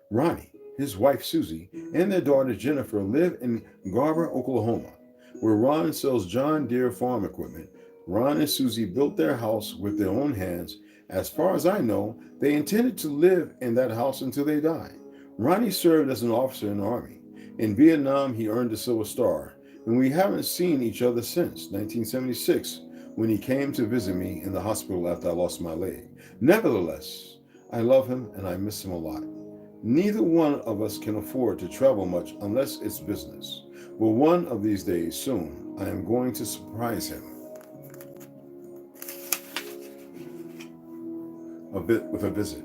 Ronnie, his wife Susie, and their daughter Jennifer live in Garber, Oklahoma, where Ron sells John Deere farm equipment. Ron and Susie built their house with their own hands. As far as I know, they intended to live in that house until they died. Ronnie served as an officer in the Army. In Vietnam, he earned a Silver Star, and we haven't seen each other since 1976, when he came to visit me in the hospital after I lost my leg. Nevertheless, I love him and I miss him a lot. Neither one of us can afford to travel much unless it's business. But one of these days, soon, I am going to surprise him with a visit.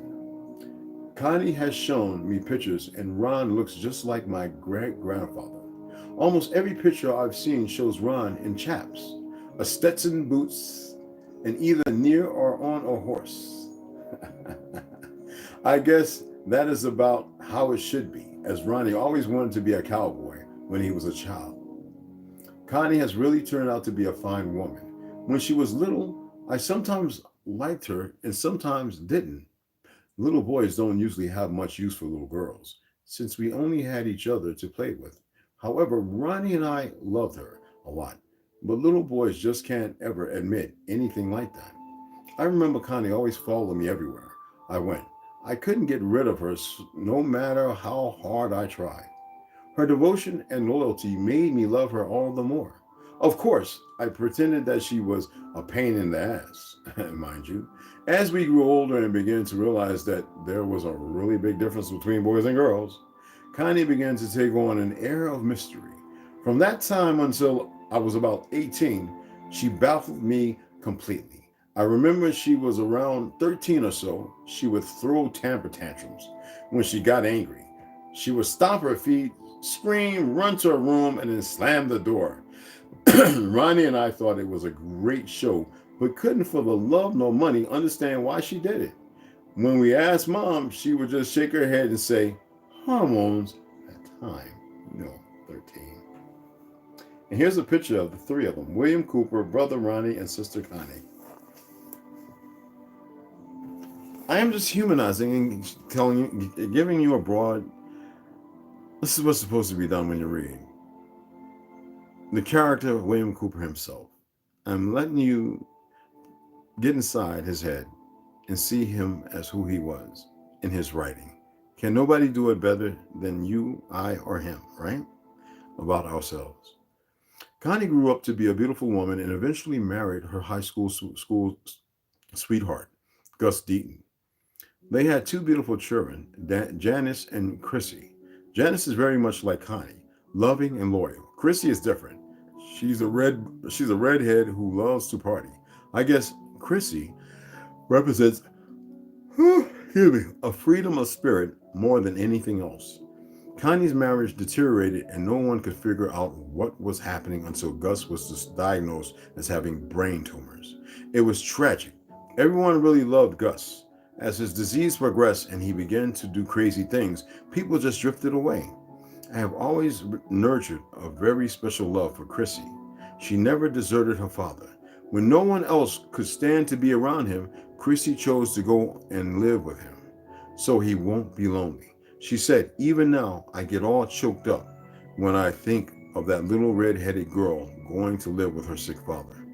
Connie has shown me pictures, and Ron looks just like my great-grandfather. Almost every picture I've seen shows Ron in chaps, a Stetson boots, and either near or on a horse. I guess that is about how it should be, as Ronnie always wanted to be a cowboy when he was a child. Connie has really turned out to be a fine woman. When she was little, I sometimes liked her and sometimes didn't. Little boys don't usually have much use for little girls, since we only had each other to play with. However, Ronnie and I loved her a lot, but little boys just can't ever admit anything like that. I remember Connie always followed me everywhere I went. I couldn't get rid of her no matter how hard I tried. Her devotion and loyalty made me love her all the more. Of course, I pretended that she was a pain in the ass, mind you. As we grew older and began to realize that there was a really big difference between boys and girls, Connie began to take on an air of mystery. From that time until I was about 18, she baffled me completely. I remember she was around 13 or so. She would throw temper tantrums when she got angry. She would stomp her feet, scream, run to her room, and then slam the door. Ronnie and I thought it was a great show, but couldn't for the love nor money understand why she did it. When we asked Mom, she would just shake her head and say, hormones at time. 13. And here's a picture of the three of them, William Cooper, brother Ronnie, and sister Connie. I am just humanizing and telling you, giving you a broad, this is what's supposed to be done when you read. The character of William Cooper himself. I'm letting you get inside his head and see him as who he was in his writing. Can nobody do it better than you, I, or him, right? About ourselves. Connie grew up to be a beautiful woman and eventually married her high school sweetheart, Gus Deaton. They had two beautiful children, Janice and Chrissy. Janice is very much like Connie, loving and loyal. Chrissy is different. She's a redhead who loves to party. I guess Chrissy represents a freedom of spirit more than anything else. Connie's marriage deteriorated and no one could figure out what was happening until Gus was diagnosed as having brain tumors. It was tragic. Everyone really loved Gus. As his disease progressed and he began to do crazy things, people just drifted away. I have always nurtured a very special love for Chrissy. She never deserted her father. When no one else could stand to be around him, Chrissy chose to go and live with him, so he won't be lonely. She said, even now, I get all choked up when I think of that little red-headed girl going to live with her sick father,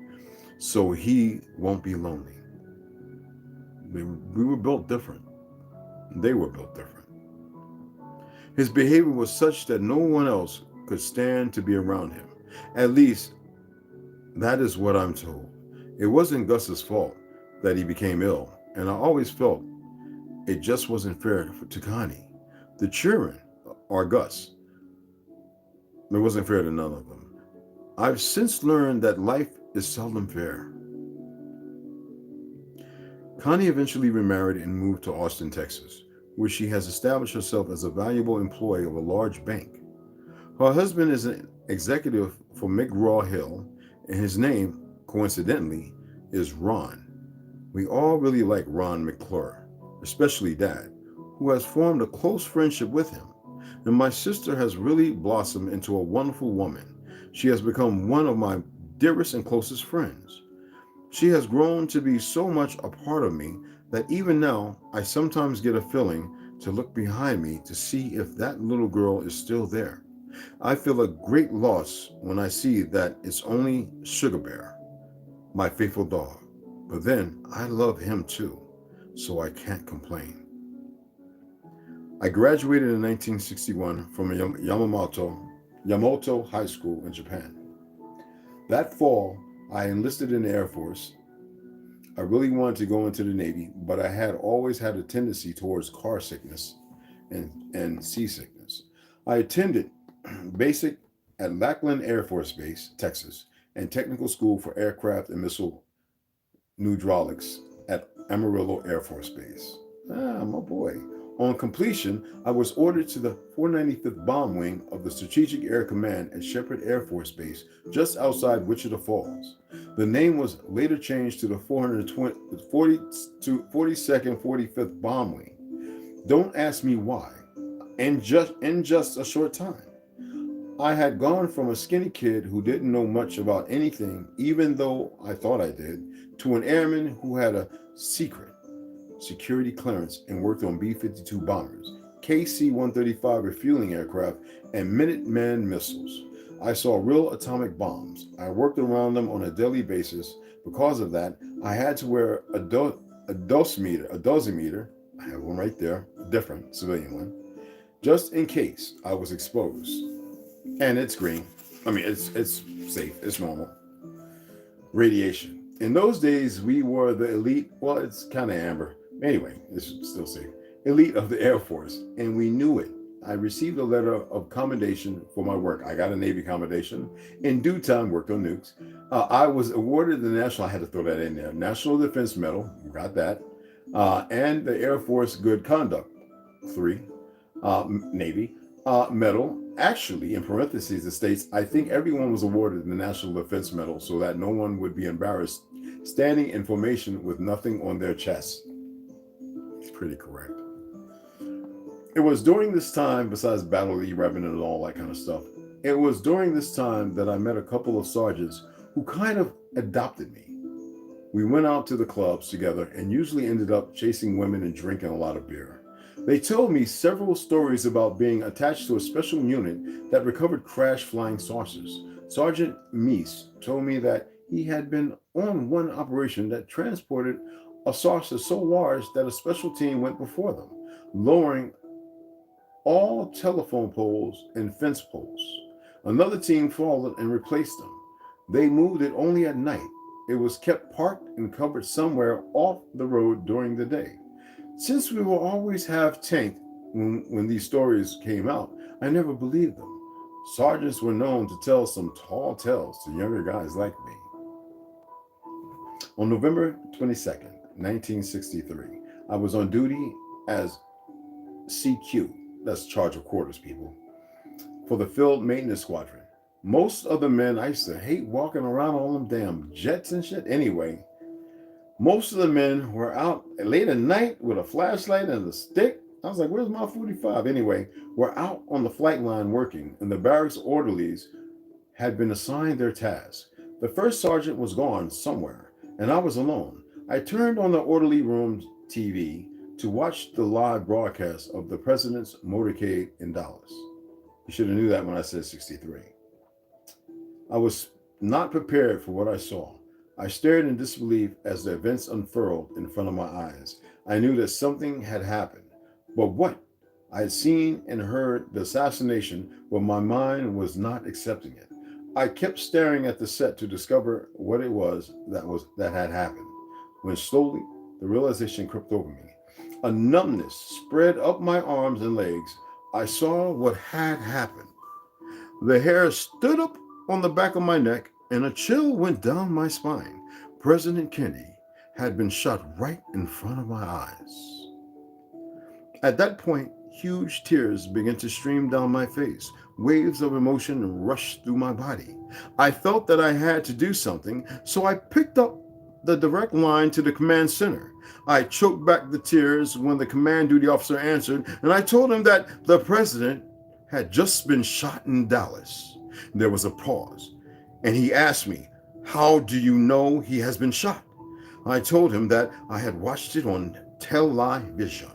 so he won't be lonely. We were built different. They were built different. His behavior was such that no one else could stand to be around him. At least, that is what I'm told. It wasn't Gus's fault that he became ill, and I always felt it just wasn't fair to Connie. The children are Gus. It wasn't fair to none of them. I've since learned that life is seldom fair. Connie eventually remarried and moved to Austin, Texas, where she has established herself as a valuable employee of a large bank. Her husband is an executive for McGraw-Hill, and his name, coincidentally, is Ron. We all really like Ron McClure, especially Dad, who has formed a close friendship with him. And my sister has really blossomed into a wonderful woman. She has become one of my dearest and closest friends. She has grown to be so much a part of me that even now, I sometimes get a feeling to look behind me to see if that little girl is still there. I feel a great loss when I see that it's only Sugar Bear, my faithful dog. But then, I love him too, so I can't complain. I graduated in 1961 from Yamamoto High School in Japan. That fall, I enlisted in the Air Force. I really wanted to go into the Navy, but I had always had a tendency towards car sickness and seasickness. I attended basic at Lackland Air Force Base, Texas, and technical school for aircraft and missile hydraulics at Amarillo Air Force Base. My boy. On completion, I was ordered to the 495th Bomb Wing of the Strategic Air Command at Shepherd Air Force Base, just outside Wichita Falls. The name was later changed to the 42nd 45th Bomb Wing. Don't ask me why. In just a short time, I had gone from a skinny kid who didn't know much about anything, even though I thought I did, to an airman who had a secret security clearance and worked on B-52 bombers. KC-135 refueling aircraft, and Minuteman missiles. I saw real atomic bombs. I worked around them on a daily basis. Because of that, I had to wear a dosimeter. I have one right there, a different civilian one, just in case I was exposed. And it's green. I mean, it's safe. It's normal. Radiation. In those days, we were the elite. Well, it's kind of amber. Anyway, it's still safe. Elite of the Air Force, and we knew it. I received a letter of commendation for my work. I got a Navy commendation. In due time, worked on nukes. I was awarded the National, I had to throw that in there, National Defense Medal, got that, and the Air Force Good Conduct, 3, Navy, Medal. Actually, in parentheses, it states, I think everyone was awarded the National Defense Medal so that no one would be embarrassed standing in formation with nothing on their chest. It's pretty correct. It was during this time, besides Battle of the Revenant and all that kind of stuff, it was during this time that I met a couple of sergeants who kind of adopted me. We went out to the clubs together and usually ended up chasing women and drinking a lot of beer. They told me several stories about being attached to a special unit that recovered crashed flying saucers. Sergeant Meese told me that he had been on one operation that transported a saucer so large that a special team went before them, lowering all telephone poles and fence poles. Another team followed and replaced them. They moved it only at night. It was kept parked and covered somewhere off the road during the day. Since we will always have tanked when these stories came out, I never believed them. Sergeants were known to tell some tall tales to younger guys like me. On November 22nd, 1963, I was on duty as CQ, that's charge of quarters, people, for the Field Maintenance Squadron. Most of the men, I used to hate walking around on them damn jets and shit. Anyway, most of the men were out late at night with a flashlight and a stick. I was like, where's my 45? Anyway, we're out on the flight line working, and the barracks orderlies had been assigned their task. The first sergeant was gone somewhere, and I was alone. I turned on the orderly room TV to watch the live broadcast of the president's motorcade in Dallas. You should have knew that when I said 63. I was not prepared for what I saw. I stared in disbelief as the events unfurled in front of my eyes. I knew that something had happened, but what? I had seen and heard the assassination, but my mind was not accepting it. I kept staring at the set to discover what it was that had happened, when slowly the realization crept over me. A numbness spread up my arms and legs. I saw what had happened. The hair stood up on the back of my neck and a chill went down my spine. President Kennedy had been shot right in front of my eyes. At that point, huge tears began to stream down my face. Waves of emotion rushed through my body. I felt that I had to do something, so I picked up the direct line to the command center. I choked back the tears when the command duty officer answered, and I told him that the president had just been shot in Dallas. There was a pause, and he asked me, "How do you know he has been shot?" I told him that I had watched it on television,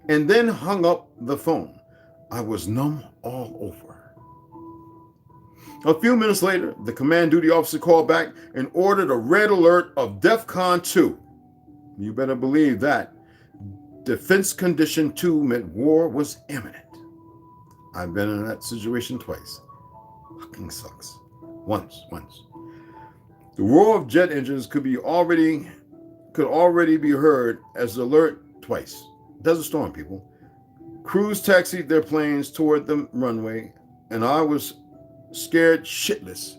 and then hung up the phone. I was numb all over. A few minutes later, the command duty officer called back and ordered a red alert of DEFCON 2. You better believe that. Defense Condition 2 meant war was imminent. I've been in that situation twice. Fucking sucks. Once. The roar of jet engines could already be heard as the alert twice. Desert storm, people. Crews taxied their planes toward the runway, and I was scared shitless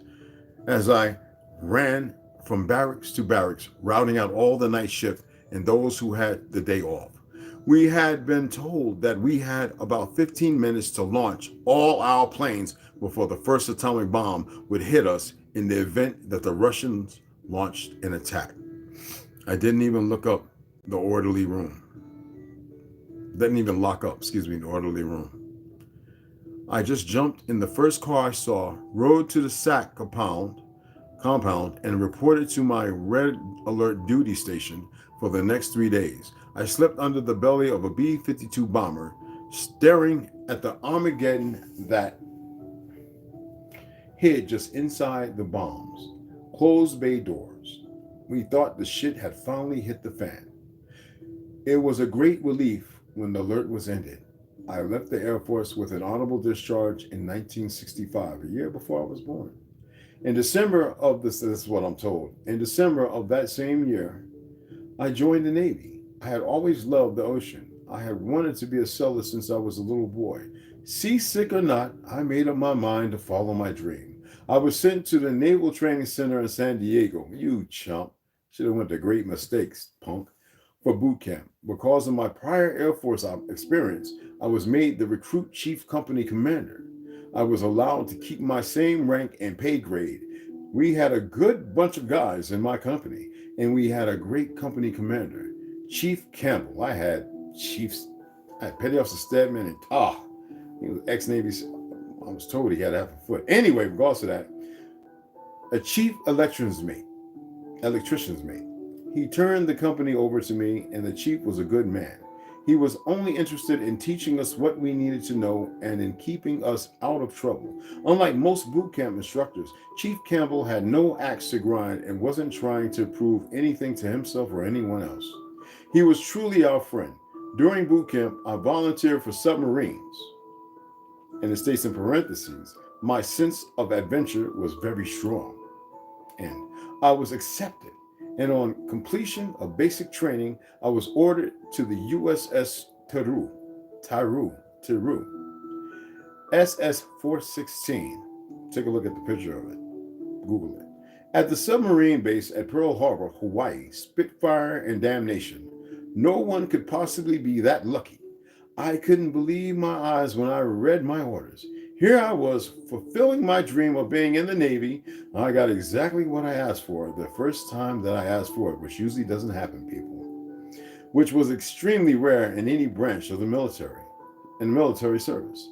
as I ran from barracks to barracks, routing out all the night shift and those who had the day off. We had been told that we had about 15 minutes to launch all our planes before the first atomic bomb would hit us in the event that the Russians launched an attack. I didn't even look up the orderly room. Didn't even lock up, the orderly room. I just jumped in the first car I saw, rode to the SAC compound, and reported to my red alert duty station for the next 3 days. I slept under the belly of a B-52 bomber, staring at the Armageddon that hid just inside the bombs. Closed bay doors. We thought the shit had finally hit the fan. It was a great relief when the alert was ended. I left the Air Force with an honorable discharge in 1965, a year before I was born. In December of this is what I'm told. In December of that same year, I joined the Navy. I had always loved the ocean. I had wanted to be a sailor since I was a little boy. Seasick or not, I made up my mind to follow my dream. I was sent to the Naval Training Center in San Diego. You chump. Should have went to Great Mistakes, punk. For boot camp. Because of my prior Air Force experience, I was made the recruit chief company commander. I was allowed to keep my same rank and pay grade. We had a good bunch of guys in my company, and we had a great company commander, Chief Campbell. I had Petty Officer Stedman and he was ex-Navy. I was told he had half a foot. Anyway, regardless of that, a chief electrician's mate. He turned the company over to me, and the chief was a good man. He was only interested in teaching us what we needed to know and in keeping us out of trouble. Unlike most boot camp instructors, Chief Campbell had no axe to grind and wasn't trying to prove anything to himself or anyone else. He was truly our friend. During boot camp, I volunteered for submarines. And it states in parentheses, my sense of adventure was very strong. And I was accepted. And on completion of basic training, I was ordered to the USS TRU, SS-416. Take a look at the picture of it. Google it. At the submarine base at Pearl Harbor, Hawaii, Spitfire and damnation. No one could possibly be that lucky. I couldn't believe my eyes when I read my orders. Here I was, fulfilling my dream of being in the Navy. I got exactly what I asked for the first time that I asked for it, which usually doesn't happen, people, which was extremely rare in any branch of the military, in military service.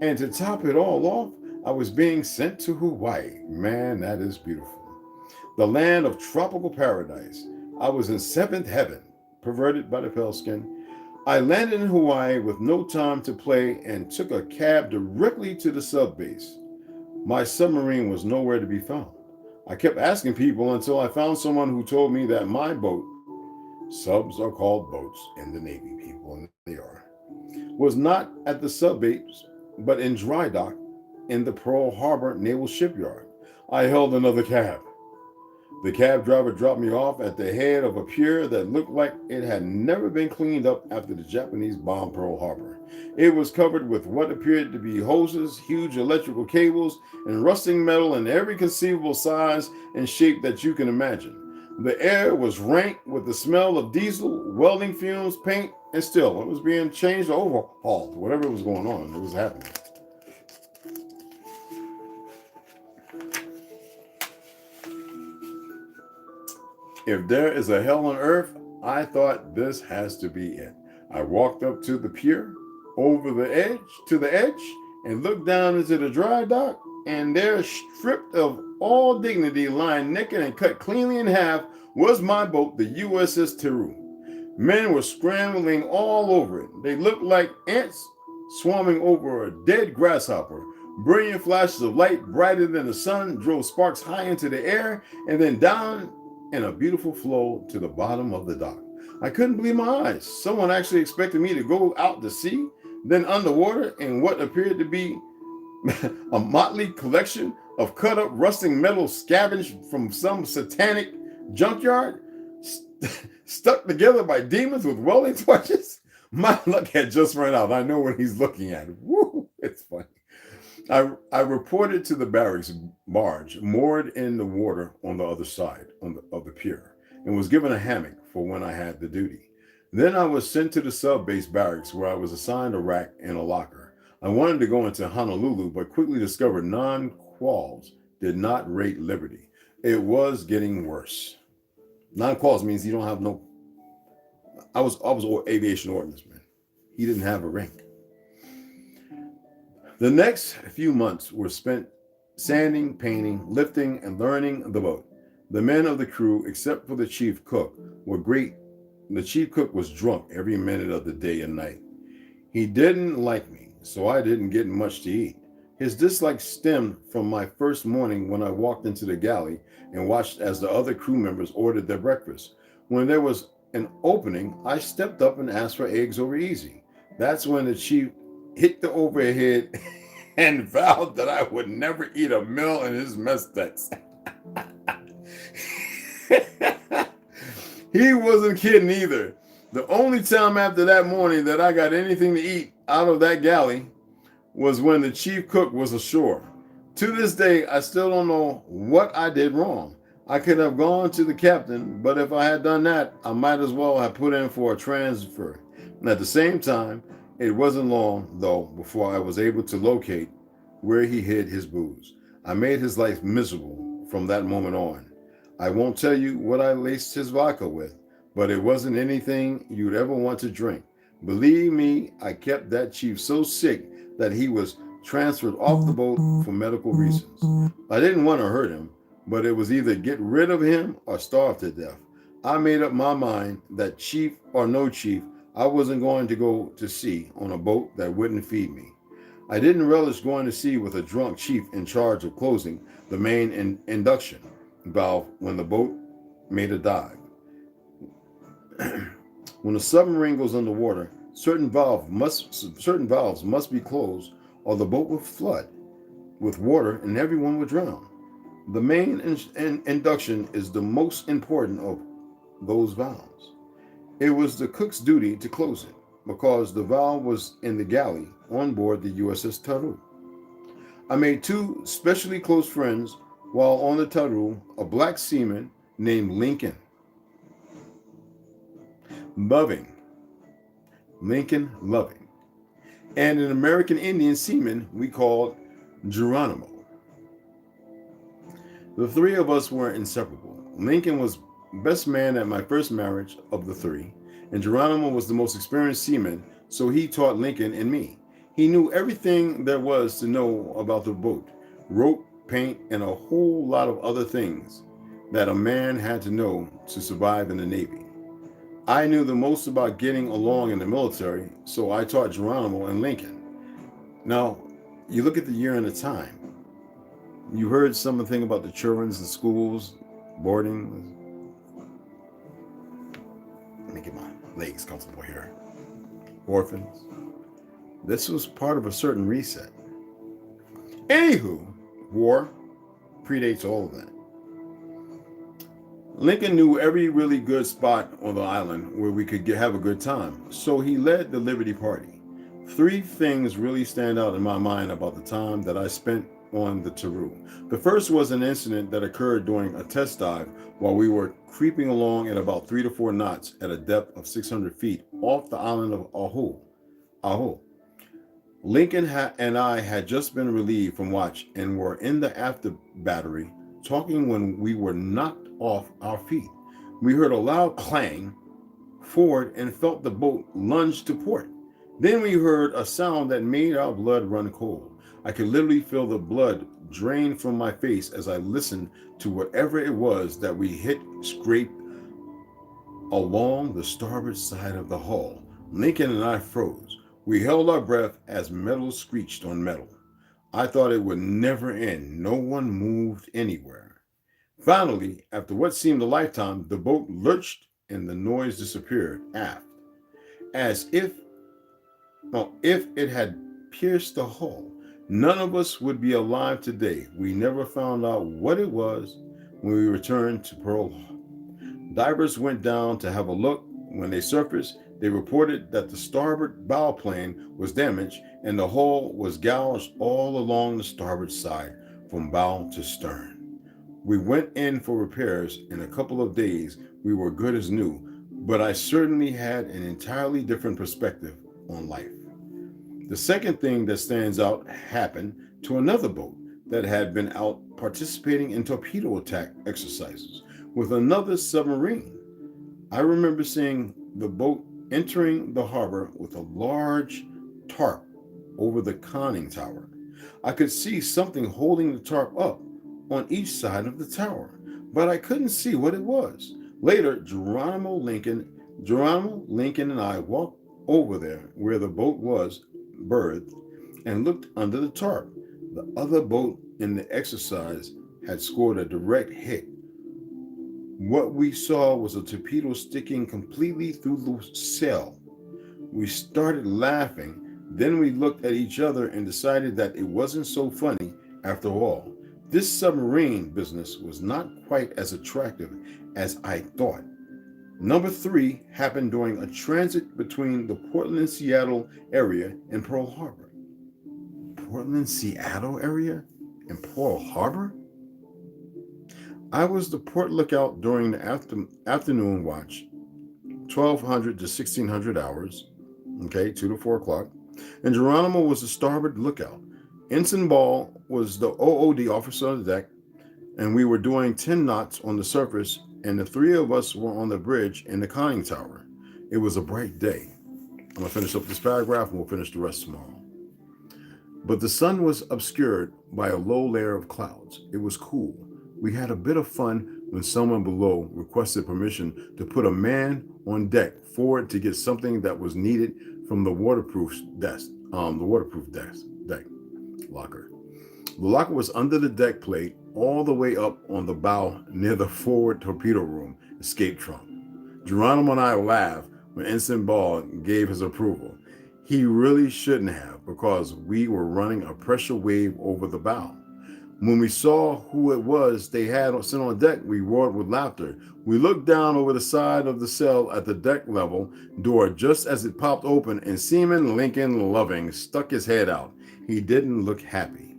And to top it all off, I was being sent to Hawaii. Man, that is beautiful. The land of tropical paradise. I was in seventh heaven, perverted by the pale skin. I landed in Hawaii with no time to play and took a cab directly to the sub base. My submarine was nowhere to be found. I kept asking people until I found someone who told me that my boat, subs are called boats in the Navy, people, and they are, was not at the sub base, but in dry dock in the Pearl Harbor Naval Shipyard. I held another cab. The cab driver dropped me off at the head of a pier that looked like it had never been cleaned up after the Japanese bombed Pearl Harbor. It was covered with what appeared to be hoses, huge electrical cables, and rusting metal in every conceivable size and shape that you can imagine. The air was rank with the smell of diesel, welding fumes, paint, and steel. It was being changed or overhauled. Whatever was going on, it was happening. If there is a hell on earth, I thought this has to be it. I walked up to the pier, over the edge, and looked down into the dry dock, and there, stripped of all dignity, lying naked and cut cleanly in half, was my boat, the USS TRU. Men were scrambling all over it. They looked like ants swarming over a dead grasshopper. Brilliant flashes of light, brighter than the sun, drove sparks high into the air and then down in a beautiful flow to the bottom of the dock. I couldn't believe my eyes. Someone actually expected me to go out to sea, then underwater in what appeared to be a motley collection of cut-up rusting metal scavenged from some satanic junkyard, stuck together by demons with welding torches. My luck had just run out. I know what he's looking at. Woo, it's funny. I reported to the barracks barge moored in the water on the other side of the pier and was given a hammock for when I had the duty. Then I was sent to the sub-base barracks where I was assigned a rack and a locker. I wanted to go into Honolulu, but quickly discovered non-quals did not rate liberty. It was getting worse. Non-quals means you don't have no... I was aviation ordnance, man. He didn't have a rank. The next few months were spent sanding, painting, lifting, and learning the boat. The men of the crew, except for the chief cook, were great. The chief cook was drunk every minute of the day and night. He didn't like me, so I didn't get much to eat. His dislike stemmed from my first morning when I walked into the galley and watched as the other crew members ordered their breakfast. When there was an opening, I stepped up and asked for eggs over easy. That's when the chief hit the overhead and vowed that I would never eat a meal in his mess decks. He wasn't kidding either. The only time after that morning that I got anything to eat out of that galley was when the chief cook was ashore. To this day, I still don't know what I did wrong. I could have gone to the captain, but if I had done that, I might as well have put in for a transfer. And at the same time, it wasn't long, though, before I was able to locate where he hid his booze. I made his life miserable from that moment on. I won't tell you what I laced his vodka with, but it wasn't anything you'd ever want to drink. Believe me, I kept that chief so sick that he was transferred off the boat for medical reasons. I didn't want to hurt him, but it was either get rid of him or starve to death. I made up my mind that chief or no chief, I wasn't going to go to sea on a boat that wouldn't feed me. I didn't relish going to sea with a drunk chief in charge of closing the main induction valve when the boat made a dive. When a submarine goes underwater, certain valves must be closed or the boat will flood with water and everyone would drown. The main induction is the most important of those valves. It was the cook's duty to close it because the valve was in the galley on board the USS TRU. I made two specially close friends while on the TRU, a black seaman named Lincoln Loving, and an American Indian seaman we called Geronimo. The three of us were inseparable. Lincoln was best man at my first marriage of the three, and Geronimo was the most experienced seaman, so he taught Lincoln and me. He knew everything there was to know about the boat, rope, paint, and a whole lot of other things that a man had to know to survive in the Navy. I knew the most about getting along in the military, so I taught Geronimo and Lincoln. Now, you look at the year and the time. You heard something about the children, the schools, boarding. Let me get my legs comfortable here. Orphans. This was part of a certain reset. Anywho, war predates all of that. Lincoln knew every really good spot on the island where we could have a good time, so he led the Liberty Party. Three things really stand out in my mind about the time that I spent on the TRU. The first was an incident that occurred during a test dive while we were creeping along at about 3 to 4 knots at a depth of 600 feet off the island of Oahu. Lincoln and I had just been relieved from watch and were in the after battery talking when we were knocked off our feet. We heard a loud clang forward and felt the boat lunge to port. Then we heard a sound that made our blood run cold. I could literally feel the blood drain from my face as I listened to whatever it was that we hit scrape along the starboard side of the hull. Lincoln and I froze. We held our breath as metal screeched on metal. I thought it would never end. No one moved anywhere. Finally, after what seemed a lifetime, the boat lurched and the noise disappeared aft, as if it had pierced the hull. None of us would be alive today. We never found out what it was when we returned to Pearl. Divers went down to have a look. When they surfaced, they reported that the starboard bow plane was damaged and the hull was gouged all along the starboard side from bow to stern. We went in for repairs. In a couple of days, we were good as new, but I certainly had an entirely different perspective on life. The second thing that stands out happened to another boat that had been out participating in torpedo attack exercises with another submarine. I remember seeing the boat entering the harbor with a large tarp over the conning tower. I could see something holding the tarp up on each side of the tower, but I couldn't see what it was. Later, Geronimo, Lincoln, and I walked over there where the boat was berthed and looked under the tarp. The other boat in the exercise had scored a direct hit. What we saw was a torpedo sticking completely through the sail. We started laughing. Then we looked at each other and decided that it wasn't so funny after all. This submarine business was not quite as attractive as I thought. Number 3 happened during a transit between the Portland, Seattle area and Pearl Harbor. Portland, Seattle area and Pearl Harbor? I was the port lookout during the afternoon watch, 1200 to 1600 hours, 2 to 4 o'clock, and Geronimo was the starboard lookout. Ensign Ball was the OOD officer on the deck, and we were doing 10 knots on the surface, and the 3 of us were on the bridge in the conning tower. It was a bright day. I'm going to finish up this paragraph, and we'll finish the rest tomorrow. But the sun was obscured by a low layer of clouds. It was cool. We had a bit of fun when someone below requested permission to put a man on deck forward to get something that was needed from the waterproof deck locker. The locker was under the deck plate all the way up on the bow near the forward torpedo room escape trunk. Geronimo and I laughed when Ensign Ball gave his approval. He really shouldn't have, because we were running a pressure wave over the bow. When we saw who it was they had sitting on deck, we roared with laughter. We looked down over the side of the cell at the deck level door just as it popped open, and Seaman Lincoln Loving stuck his head out. He didn't look happy.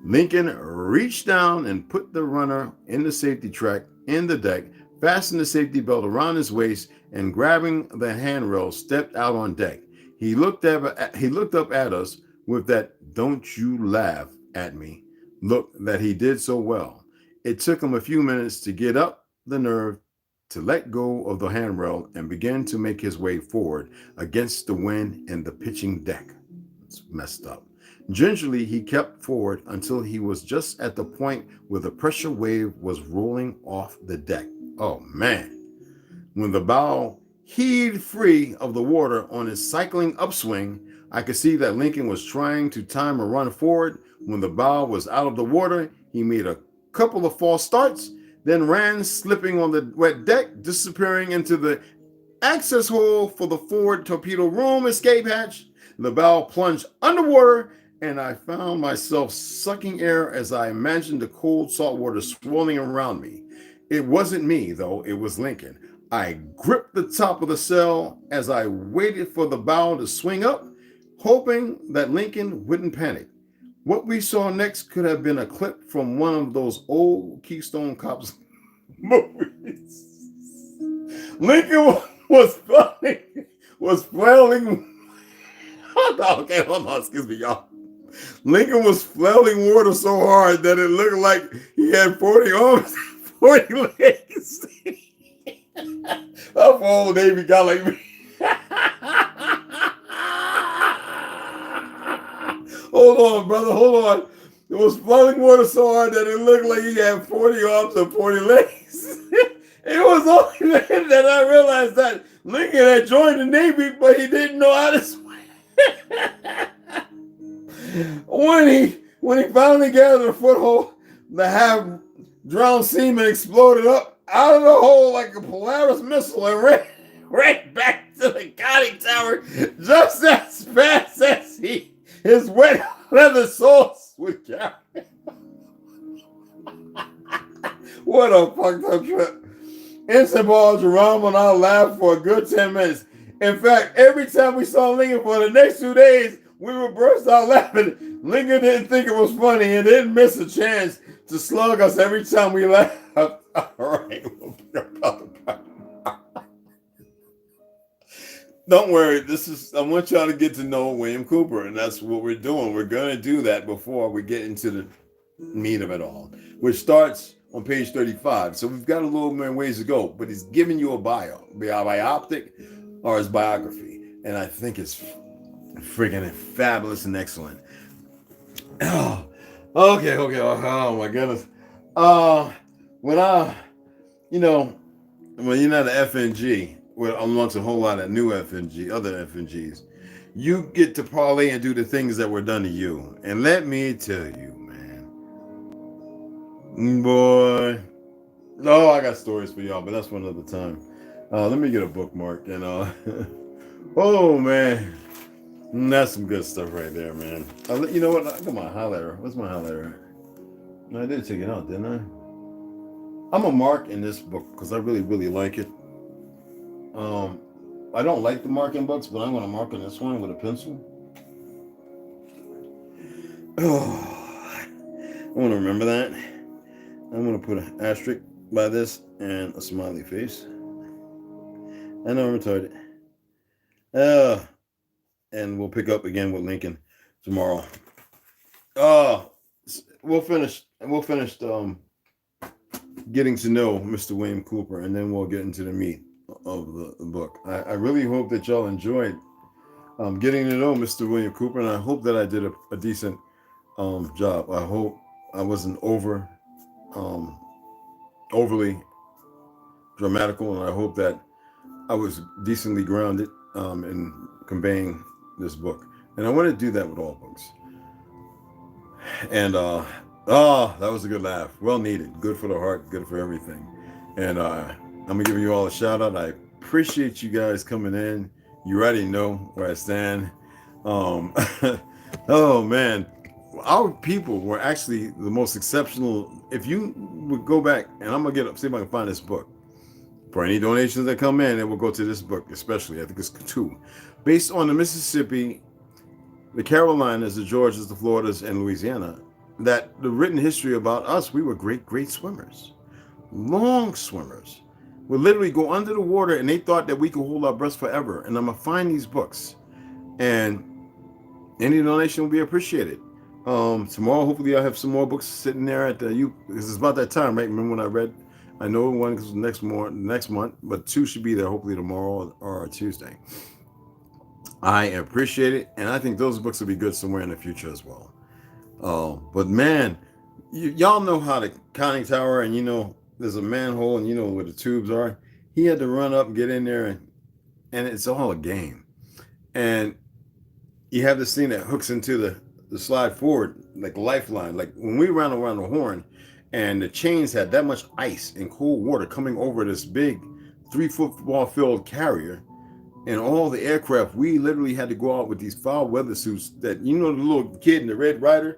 Lincoln reached down and put the runner in the safety track in the deck, fastened the safety belt around his waist, and grabbing the handrail, stepped out on deck. He looked up at us with that "don't you laugh at me" look that he did so well. It took him a few minutes to get up the nerve to let go of the handrail and begin to make his way forward against the wind and the pitching deck. It's messed up. Gingerly, he kept forward until he was just at the point where the pressure wave was rolling off the deck. Oh man. When the bow heaved free of the water on his cycling upswing, I could see that Lincoln was trying to time a run forward. When the bow was out of the water, he made a couple of false starts, then ran slipping on the wet deck, disappearing into the access hole for the forward torpedo room escape hatch. The bow plunged underwater, and I found myself sucking air as I imagined the cold salt water swirling around me. It wasn't me, though. It was Lincoln. I gripped the top of the sail as I waited for the bow to swing up, hoping that Lincoln wouldn't panic. What we saw next could have been a clip from one of those old Keystone Cops movies. Lincoln was flailing. Okay, hold on, excuse me, y'all. Lincoln was flailing water so hard that it looked like he had 40 arms, 40 legs. I'm an old Navy guy like me. Hold on, brother, hold on. It was flowing water so hard that it looked like he had 40 arms and 40 legs. It was only then that I realized that Lincoln had joined the Navy, but he didn't know how to swim. When he finally gathered a foothold, the half-drowned seaman exploded up out of the hole like a Polaris missile and ran back to the conning tower just as fast as his wet leather soles would carry. What a fucked up trip. Ensign Ball, Geronimo, and I laughed for a good 10 minutes. In fact, every time we saw Lincoln for the next 2 days, we would burst out laughing. Lincoln didn't think it was funny and didn't miss a chance to slug us every time we laughed. All right. Don't worry. I want y'all to get to know William Cooper, and that's what we're doing. We're going to do that before we get into the meat of it all, which starts on page 35. So we've got a little more ways to go, but he's giving you a bioptic or his biography. And I think it's freaking fabulous and excellent. Oh, okay. Oh my goodness. When you're not an FNG, amongst a whole lot of new other FNGs. You get to parlay and do the things that were done to you. And let me tell you, man. Boy. Oh, I got stories for y'all, but that's one other time. Let me get a bookmark. And, oh, man. That's some good stuff right there, man. You know what? I got my highlighter. What's my highlighter? No, I did take it out, didn't I? I'm a mark in this book because I really, really like it. I don't like the marking books, but I'm going to mark on this one with a pencil. Oh, I want to remember that. I'm going to put an asterisk by this and a smiley face. I know I'm retarded. And we'll pick up again with Lincoln tomorrow. We'll finish getting to know Mr. William Cooper, and then we'll get into the meat of the book. I really hope that y'all enjoyed getting to know Mr. William Cooper, and I hope that I did a decent job. I hope I wasn't overly dramatical, and I hope that I was decently grounded in conveying this book. And I want to do that with all books. And that was a good laugh. Well needed. Good for the heart. Good for everything. And I'm gonna give you all a shout out. I appreciate you guys coming in. You already know where I stand. Oh man, our people were actually the most exceptional. If you would go back, and I'm gonna see if I can find this book. For any donations that come in, it will go to this book, especially. I think it's 2. Based on the Mississippi, the Carolinas, the Georgias, the Floridas, and Louisiana, that the written history about us, we were great, great swimmers. Long swimmers. We literally go under the water, and they thought that we could hold our breaths forever. And I'm going to find these books. And any donation will be appreciated. Tomorrow, hopefully, I'll have some more books sitting there at the because it's about that time, right? Remember when I read? I know one is next month, but 2 should be there hopefully tomorrow or Tuesday. I appreciate it, and I think those books will be good somewhere in the future as well. But man, y'all know how the conning tower, and you know there's a manhole, and you know where the tubes are. He had to run up and get in there, and it's all a game. And you have this thing that hooks into the slide forward, like a lifeline. Like when we ran around the horn, and the chains had that much ice and cold water coming over this big 3-football filled carrier, and all the aircraft, we literally had to go out with these foul weather suits that, you know, the little kid in the Red Rider,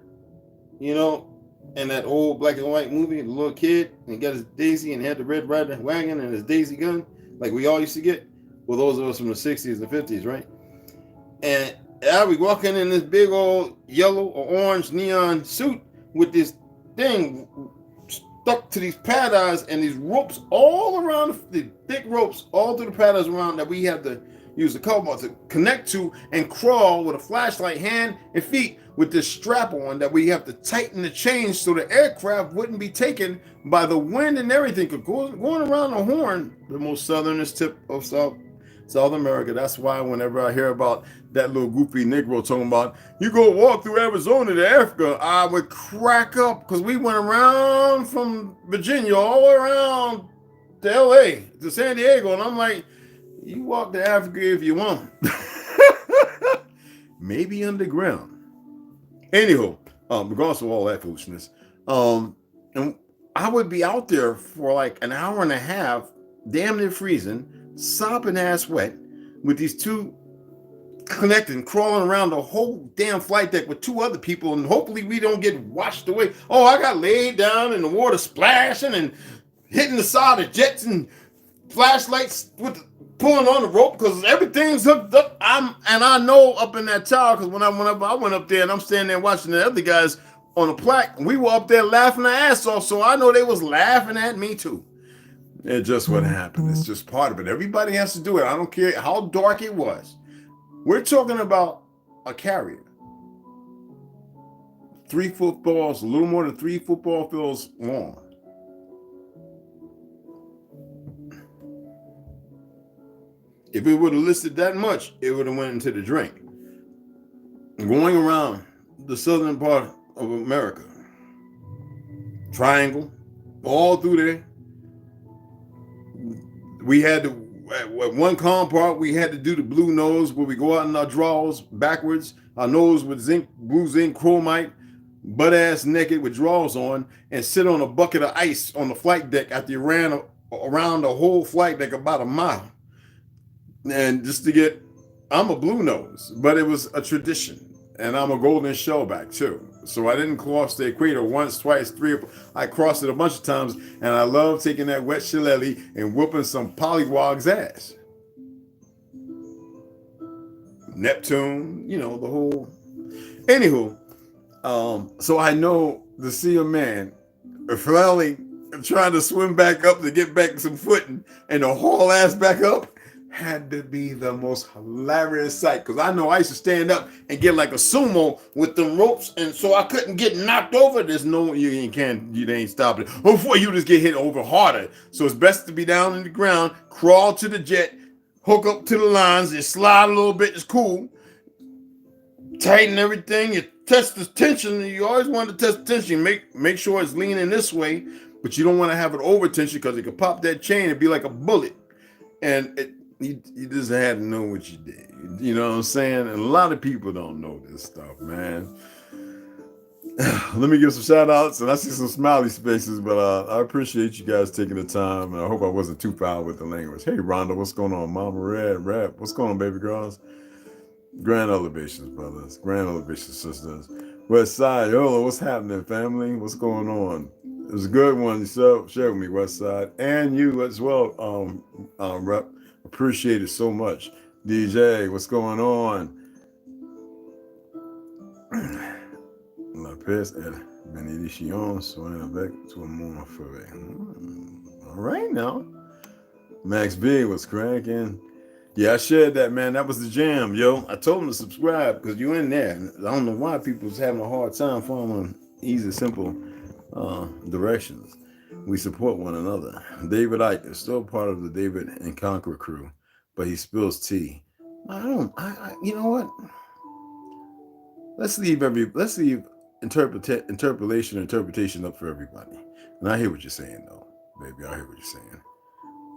you know, and that old black and white movie, the little kid, and he got his Daisy and he had the Red Rider wagon and his Daisy gun, like we all used to get. Well, those of us from the 60s and 50s, right? And I was walking in this big old yellow or orange neon suit with this thing stuck to these paddles and these ropes all around, the thick ropes all through the paddles around, that we have to use the cobalt to connect to and crawl with a flashlight, hand and feet, with this strap on that we have to tighten the chains so the aircraft wouldn't be taken by the wind and everything. Going around the horn, the most southernest tip of South America. That's why whenever I hear about that little goofy Negro talking about, you go walk through Arizona to Africa, I would crack up, because we went around from Virginia all around to LA to San Diego, and I'm like, you walk to Africa if you want. Maybe underground. Anywho, regardless of all that foolishness, and I would be out there for like an hour and a half, damn near freezing, sopping ass wet, with these 2 connecting, crawling around the whole damn flight deck with 2 other people, and hopefully we don't get washed away. Oh, I got laid down in the water, splashing and hitting the side of jets, and flashlights with pulling on the rope because everything's hooked up. I know up in that tower, because when I went up there, and I'm standing there watching the other guys on a plaque, and we were up there laughing our ass off, so I know they was laughing at me too. It's just what happened. It's just part of it. Everybody has to do it. I don't care how dark it was. We're talking about a carrier. 3 footballs, a little more than 3 football fields long. If it would have listed that much, it would have went into the drink. Going around the southern part of America, Triangle, all through there, we had to, at one calm part, we had to do the blue nose where we go out in our drawers backwards, our nose with blue zinc chromite, butt ass naked with drawers on, and sit on a bucket of ice on the flight deck after you ran around the whole flight deck about a mile. And just to get, I'm a blue nose, but it was a tradition. And I'm a golden shellback too. So I didn't cross the equator once, twice, three. I crossed it a bunch of times, and I love taking that wet shillelagh and whooping some pollywog's ass. Neptune, you know, the whole. Anywho, so I know to see a man flailing and trying to swim back up to get back some footing and to haul ass back up had to be the most hilarious sight, because I know I used to stand up and get like a sumo with the ropes, and so I couldn't get knocked over. There's no, you ain't stopping it. Before you just get hit over harder. So it's best to be down in the ground, crawl to the jet, hook up to the lines, and slide a little bit. It's cool. Tighten everything. You test the tension. You always want to test the tension. Make sure it's leaning this way, but you don't want to have it over tension, because it could pop that chain and be like a bullet. And you just had to know what you did. You know what I'm saying? And a lot of people don't know this stuff, man. Let me give some shout outs, and I see some smiley faces, but I appreciate you guys taking the time, and I hope I wasn't too foul with the language. Hey, Rhonda, what's going on? Mama Red, Rap, what's going on, baby girls? Grand elevations, brothers. Grand elevations, sisters. West Side, Yola, what's happening, family? What's going on? It was a good one. You shared with me, West Side, and you as well, Rep. Appreciate it so much. DJ, what's going on? La paix et bénédiction soient avec tout le monde. All right now. Max B was cracking. Yeah, I shared that, man. That was the jam, yo. I told him to subscribe because you're in there. I don't know why people's having a hard time following easy, simple directions. We support one another. David Icke is still part of the David and Conquer crew, but he spills tea. You know what? Let's leave interpretation up for everybody. And I hear what you're saying, though, baby. I hear what you're saying.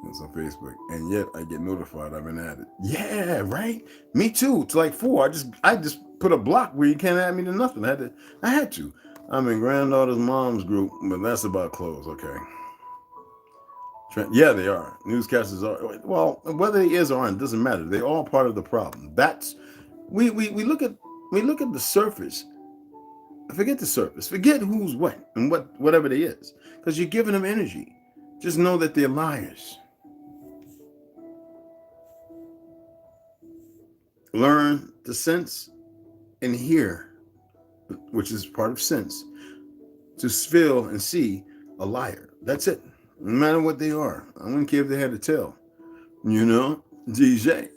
It's on Facebook, and yet I get notified I've been added. Yeah, right. Me too. To like 4. I just put a block where you can't add me to nothing. I had to. I'm in granddaughter's mom's group, but that's about close. Okay. Yeah, they are. Newscasters are. Well, whether they is or aren't doesn't matter. They're all part of the problem. That's we look at the surface. Forget the surface. Forget who's what and whatever they is, because you're giving them energy. Just know that they're liars. Learn to sense and hear, which is part of sense, to feel and see a liar. That's it. No matter what they are. I wouldn't care if they had a tail. You know? DJ.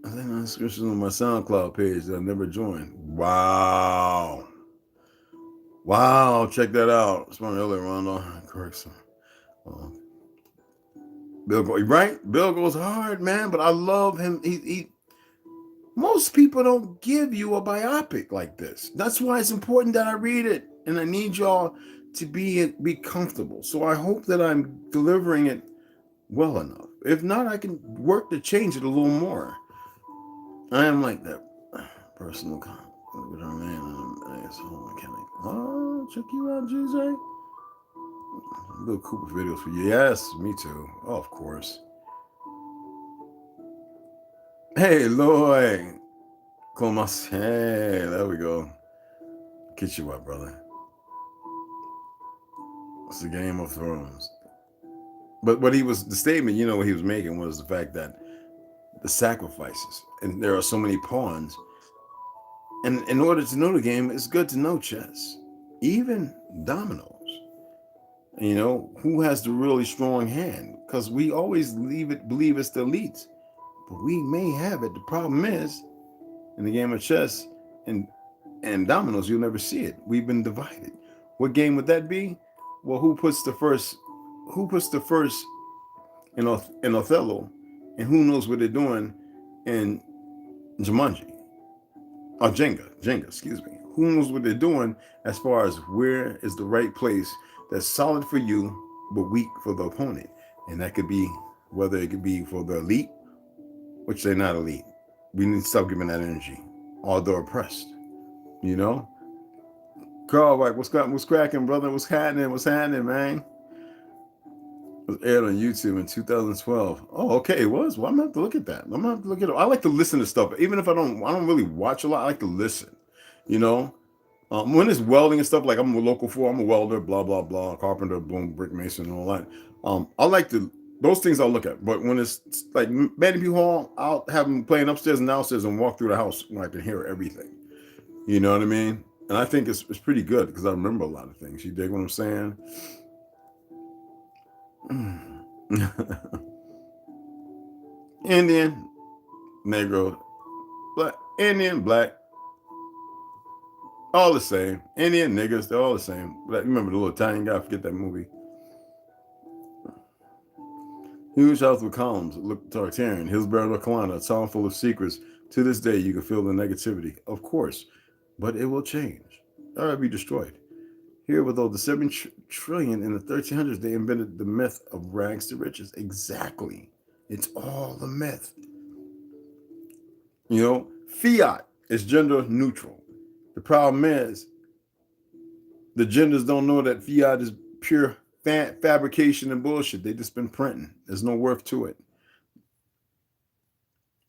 I think that's description on my SoundCloud page that I never joined. Wow. Wow. Check that out. It's one earlier on. Correction. Bill goes, right? Bill goes hard, man, but I love him. Most people don't give you a biopic like this. That's why it's important that I read it, and I need y'all to be comfortable. So I hope that I'm delivering it well enough. If not, I can work to change it a little more. I am like that personal with our man. Oh, check you out, GJ. Little Cooper videos for you. Yes, me too. Oh, of course. Hey, Lloyd. Como se? Hey, there we go. Get you up, brother. It's the Game of Thrones. But the statement, what he was making was the fact that the sacrifices, and there are so many pawns. And in order to know the game, it's good to know chess, even dominoes. Who has the really strong hand? Because we always believe it's the elites, but we may have it. The problem is, in the game of chess and dominoes, you'll never see it. We've been divided. What game would that be? Well, who puts the first in Othello, and who knows what they're doing in Jumanji or Jenga, excuse me. Who knows what they're doing as far as where is the right place that's solid for you, but weak for the opponent. And that could be whether it could be for the elite, which they're not elite. We need to stop giving that energy, or the oppressed, you know? Carl, like, what's cracking, brother? What's happening, man? It was aired on YouTube in 2012. Oh, okay, it was. Well, I'm gonna have to look at that. I'm gonna have to look at it. I like to listen to stuff, even if I don't really watch a lot. I like to listen, you know? When it's welding and stuff, like I'm a local for, I'm a welder, blah, blah, blah, carpenter, boom, brick mason, and all that. I like to, those things I'll look at. But when it's like Manny P. Hall, I'll have them playing upstairs and downstairs and walk through the house when I can hear everything. You know what I mean? And I think it's pretty good because I remember a lot of things. You dig what I'm saying? Indian, Negro, black, Indian, black. All the same. Indian niggas, they're all the same. But remember the little Italian guy? Forget that movie. Huge house with columns. Look, Tartarian, Hillsborough, North Carolina, a town full of secrets. To this day, you can feel the negativity, of course, but it will change or be destroyed. Here, with over 7 trillion in the 1300s, they invented the myth of rags to riches. Exactly. It's all a myth. You know, fiat is gender neutral. The problem is the genders don't know that fiat is pure fabrication and bullshit. They just been printing. There's no worth to it.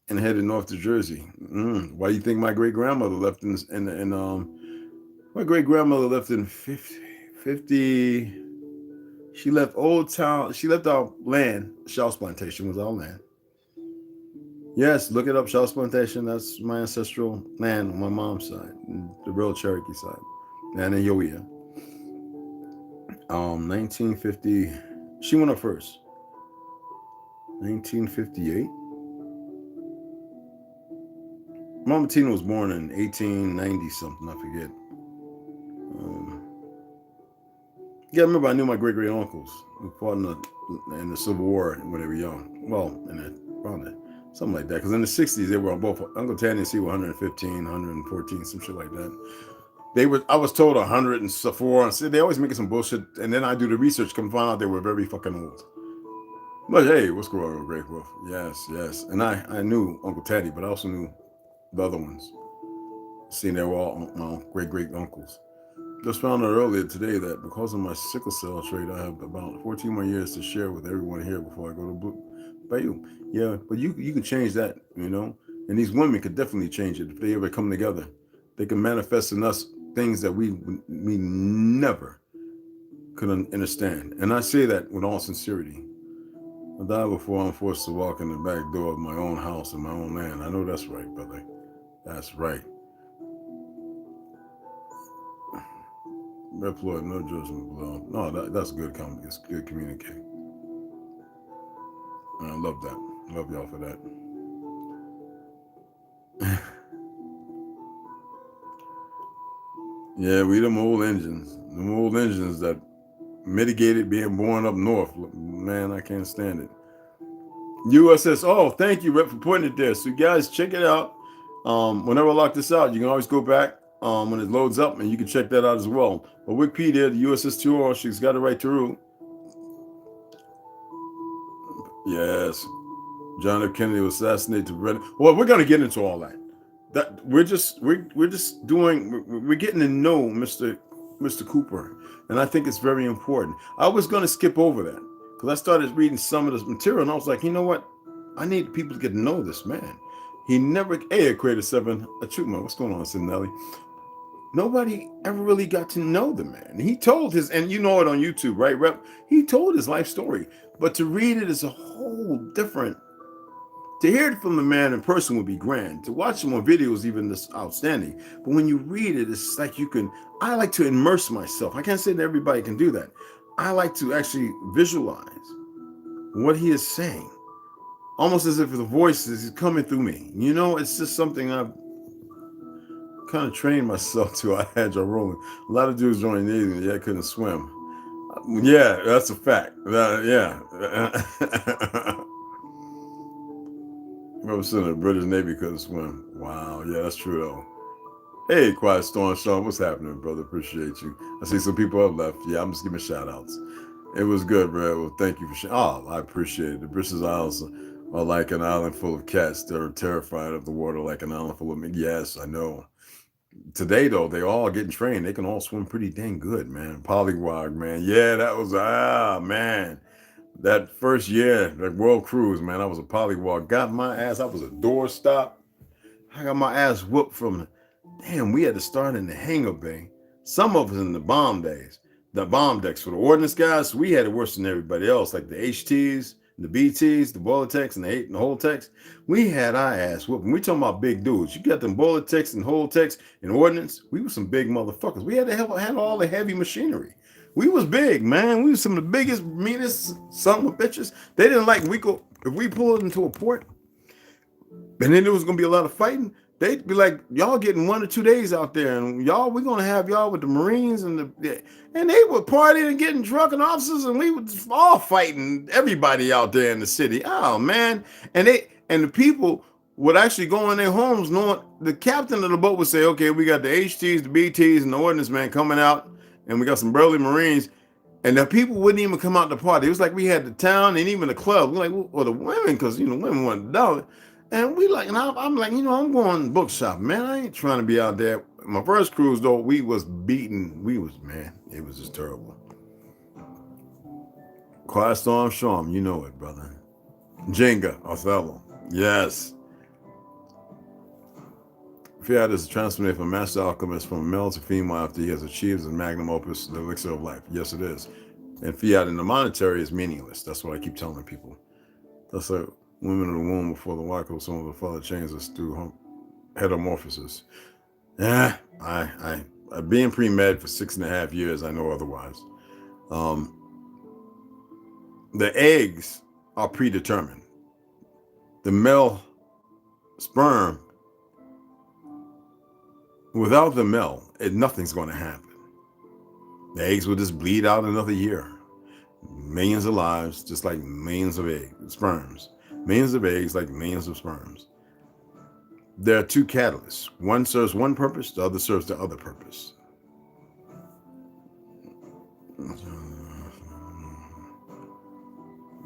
And headed north to Jersey. Why do you think my great grandmother left my great grandmother left in 50? She left Old Town. She left our land. Shell's Plantation was our land. Yes, look it up. Shell's Plantation. That's my ancestral land on my mom's side, the real Cherokee side, and in Yoia. 1950. She went up first. 1958. Mama Tina was born in 1890 something. I forget. Yeah, I remember I knew my great uncles who fought in the Civil War when they were young. Well, around that. Something like that. Because in the 60s, they were on both. Uncle Tanny and C were 115, 114, some shit like that. I was told 104. And they always making some bullshit. And then I do the research, come find out they were very fucking old. But hey, what's going on, Great Wolf? Yes, yes. And I knew Uncle Teddy, but I also knew the other ones. Seeing they were all great uncles. Just found out earlier today that because of my sickle cell trait, I have about 14 more years to share with everyone here before I go to Bayou. Yeah, but you can change that, you know. And these women could definitely change it if they ever come together. They can manifest in us things that we never could understand. And I say that with all sincerity. I died before I'm forced to walk in the back door of my own house and my own land. I know that's right, brother. That's right. Red Floyd, no judgment below. No, that's good comedy. It's good communicating. And I love that. Love y'all for that. Yeah, we them old engines. Them old engines that mitigated being born up north. Man, I can't stand it. USS, oh, thank you, Rep, for putting it there. So you guys check it out. Whenever I lock this out, you can always go back when it loads up and you can check that out as well. But Wikipedia, the USS TRU, she's got it right through. Yes. John F. Kennedy was assassinated to prevent. Well, we're gonna get into all that. We're getting to know Mr. Cooper, and I think it's very important. I was gonna skip over that because I started reading some of this material, and I was like, you know what? I need people to get to know this man. He never created 7 Achuma. What's going on, Sinelli? Nobody ever really got to know the man. He told his, and you know it on YouTube, right, Rep? He told his life story, but to read it is a whole different. To hear it from the man in person would be grand. To watch him on videos, even this outstanding. But when you read it, it's like I like to immerse myself. I can't say that everybody can do that. I like to actually visualize what he is saying. Almost as if the voice is coming through me. You know, it's just something I've kind of trained myself to. I had Joe Rogan. A lot of dudes joined the Navy, yeah, couldn't swim. Yeah, that's a fact. Yeah. Remember saying the British Navy couldn't swim. Wow, yeah, that's true though. Hey, Quiet Storm Sean, what's happening, brother? Appreciate you. I see some people have left. Yeah, I'm just giving shout outs. It was good, bro. Well, thank you for sharing. Oh, I appreciate it. The British Isles are like an island full of cats that are terrified of the water, like an island full of men. Yes, I know. Today, though, they all getting trained. They can all swim pretty dang good, man. Polywog, man. Yeah, that was, man. That first year, that world cruise, man, I was a polywog. Got my ass, I was a doorstop. I got my ass whooped from, damn, we had to start in the hangar bay. Some of us in the bomb days, the bomb decks for the ordnance guys, we had it worse than everybody else, like the HTs, the BTs, the boiler techs, and the whole techs. We had our ass whooping. We talking about big dudes. You got them boiler techs and whole techs and ordnance. We were some big motherfuckers. We had to have all the heavy machinery. We was big, man. We was some of the biggest, meanest son of bitches. They didn't like if we pulled into a port, and then there was gonna be a lot of fighting. They'd be like, y'all getting 1 or 2 days out there, and we're gonna have y'all with the Marines and they were partying and getting drunk and officers, and we were all fighting everybody out there in the city. Oh man, and the people would actually go in their homes knowing the captain of the boat would say, okay, we got the HTs, the BTs, and the ordnance man coming out, and we got some burly Marines. And the people wouldn't even come out to party. It was like we had the town and even the club. We're like, well, the women, because women wanted $1. And we like, and I'm like, I'm going bookshop, man. I ain't trying to be out there. My first cruise, though, we was beaten. Man, it was just terrible. Quiet Storm Storm, you know it, brother. Jenga, Othello, yes. Fiat is a transformation from a master alchemist from a male to female after he has achieved his magnum opus, the elixir of life. Yes, it is. And fiat in the monetary is meaningless. That's what I keep telling people. That's like women in the womb before the Waco, some of the father chains us through heteromorphosis. Yeah, I being pre-med for 6.5 years, I know otherwise. The eggs are predetermined. The male sperm, without the male, nothing's going to happen. The eggs will just bleed out another year. Millions of lives, just like millions of sperms. Millions of eggs, like millions of sperms. There are 2 catalysts. One serves one purpose, the other serves the other purpose.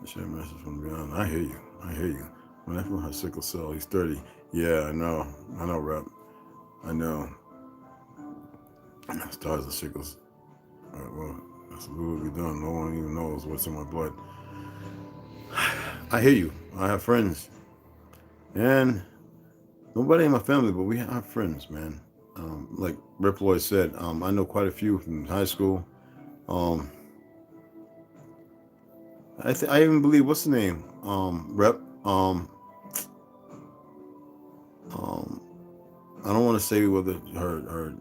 Share message from beyond. I hear you. When everyone has sickle cell, he's 30. Yeah, I know, Rep. I know. Stars and sickles. Well, that's what we done. No one even knows what's in my blood. I hear you. I have friends. And nobody in my family, but we have friends, man. Like Rip Lloyd said, I know quite a few from high school. I even believe, what's the name? Rep. I don't want to say whether her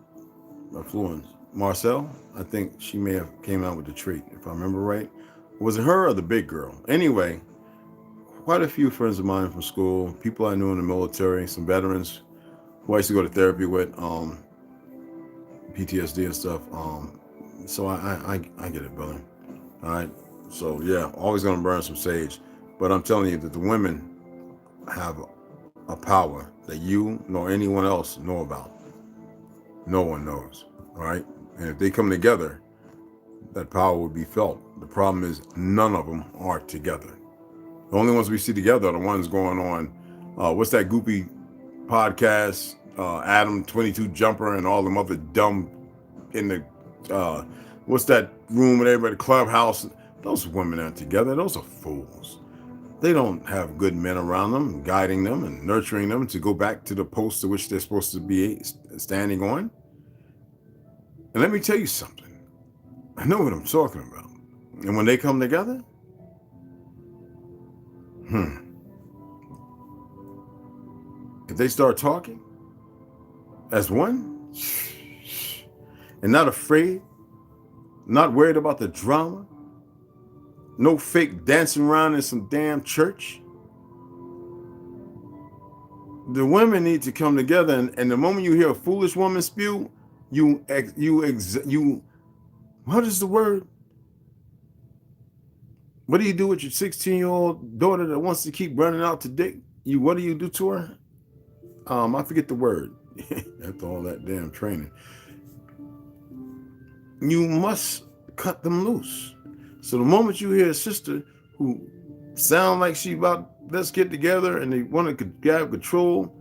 influence. Marcel, I think she may have came out with the treat, if I remember right. Was it her or the big girl? Anyway, quite a few friends of mine from school, people I knew in the military, some veterans who I used to go to therapy with, PTSD and stuff. So I get it, brother. All right. So yeah, always gonna burn some sage. But I'm telling you that the women have a power that you nor anyone else know about. No one knows. All right. And if they come together, that power would be felt. The problem is none of them are together. The only ones we see together are the ones going on, what's that goopy podcast, Adam 22 Jumper and all them other dumb in the, what's that room with everybody, Clubhouse. Those women aren't together. Those are fools. They don't have good men around them, guiding them and nurturing them to go back to the post to which they're supposed to be standing on. And let me tell you something. I know what I'm talking about. And when they come together, if they start talking as one and not afraid, not worried about the drama, no fake dancing around in some damn church. The women need to come together, and the moment you hear a foolish woman spew, what is the word? What do you do with your 16-year-old daughter that wants to keep running out to date? What do you do to her? I forget the word. After all that damn training. You must cut them loose. So the moment you hear a sister who sound like she about, let's get together, and they want to grab control,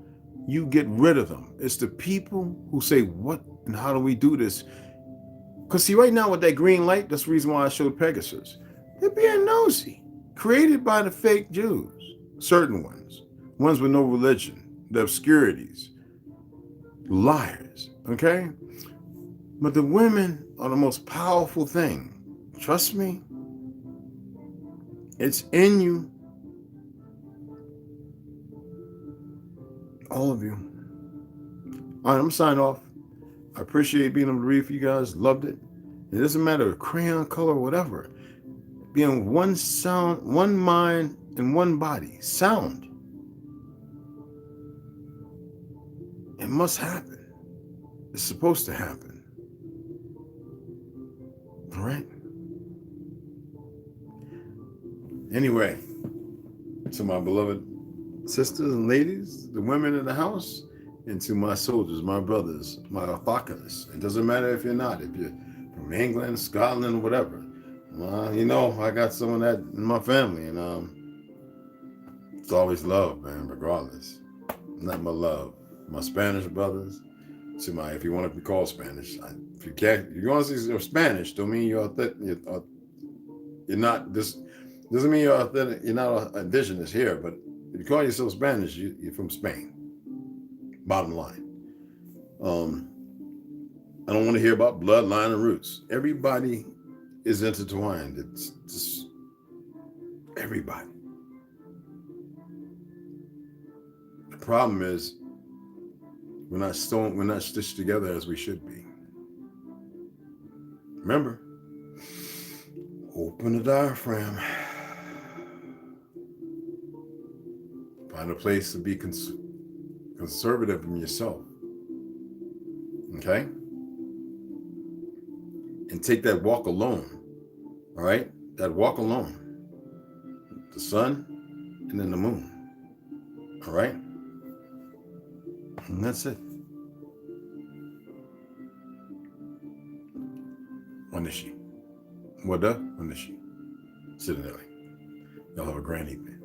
you get rid of them. It's the people who say, what and how do we do this? Because see, right now with that green light, that's the reason why I showed Pegasus. They're being nosy, created by the fake Jews, certain ones with no religion, the obscurities, liars, okay? But the women are the most powerful thing. Trust me, it's in you. All of you. All right, I'm signing off. I appreciate being able to read for you guys. Loved it. It doesn't matter the crayon color or whatever. Being one sound, one mind, and one body. Sound. It must happen. It's supposed to happen. All right? Anyway, to my beloved sisters and ladies, the women in the house, and to my soldiers, my brothers, my Afakas. It doesn't matter if you're not, if you're from England, Scotland, whatever. You know, I got some of that in my family, and it's always love, man, regardless. Not my love. My Spanish brothers, to my, if you want to be called Spanish, if you can't, if you want to say Spanish, don't mean you're not this. Doesn't mean you're authentic, you're not indigenous here, but if you call yourself Spanish, you're from Spain. Bottom line. I don't want to hear about bloodline and roots. Everybody is intertwined. It's just everybody. The problem is we're not stitched together as we should be. Remember, open the diaphragm. Find a place to be conservative in yourself. Okay? And take that walk alone. All right? That walk alone. The sun and then the moon. All right? And that's it. Wanishi. Wada Wanishi. Sidinelli. Y'all have a grand evening.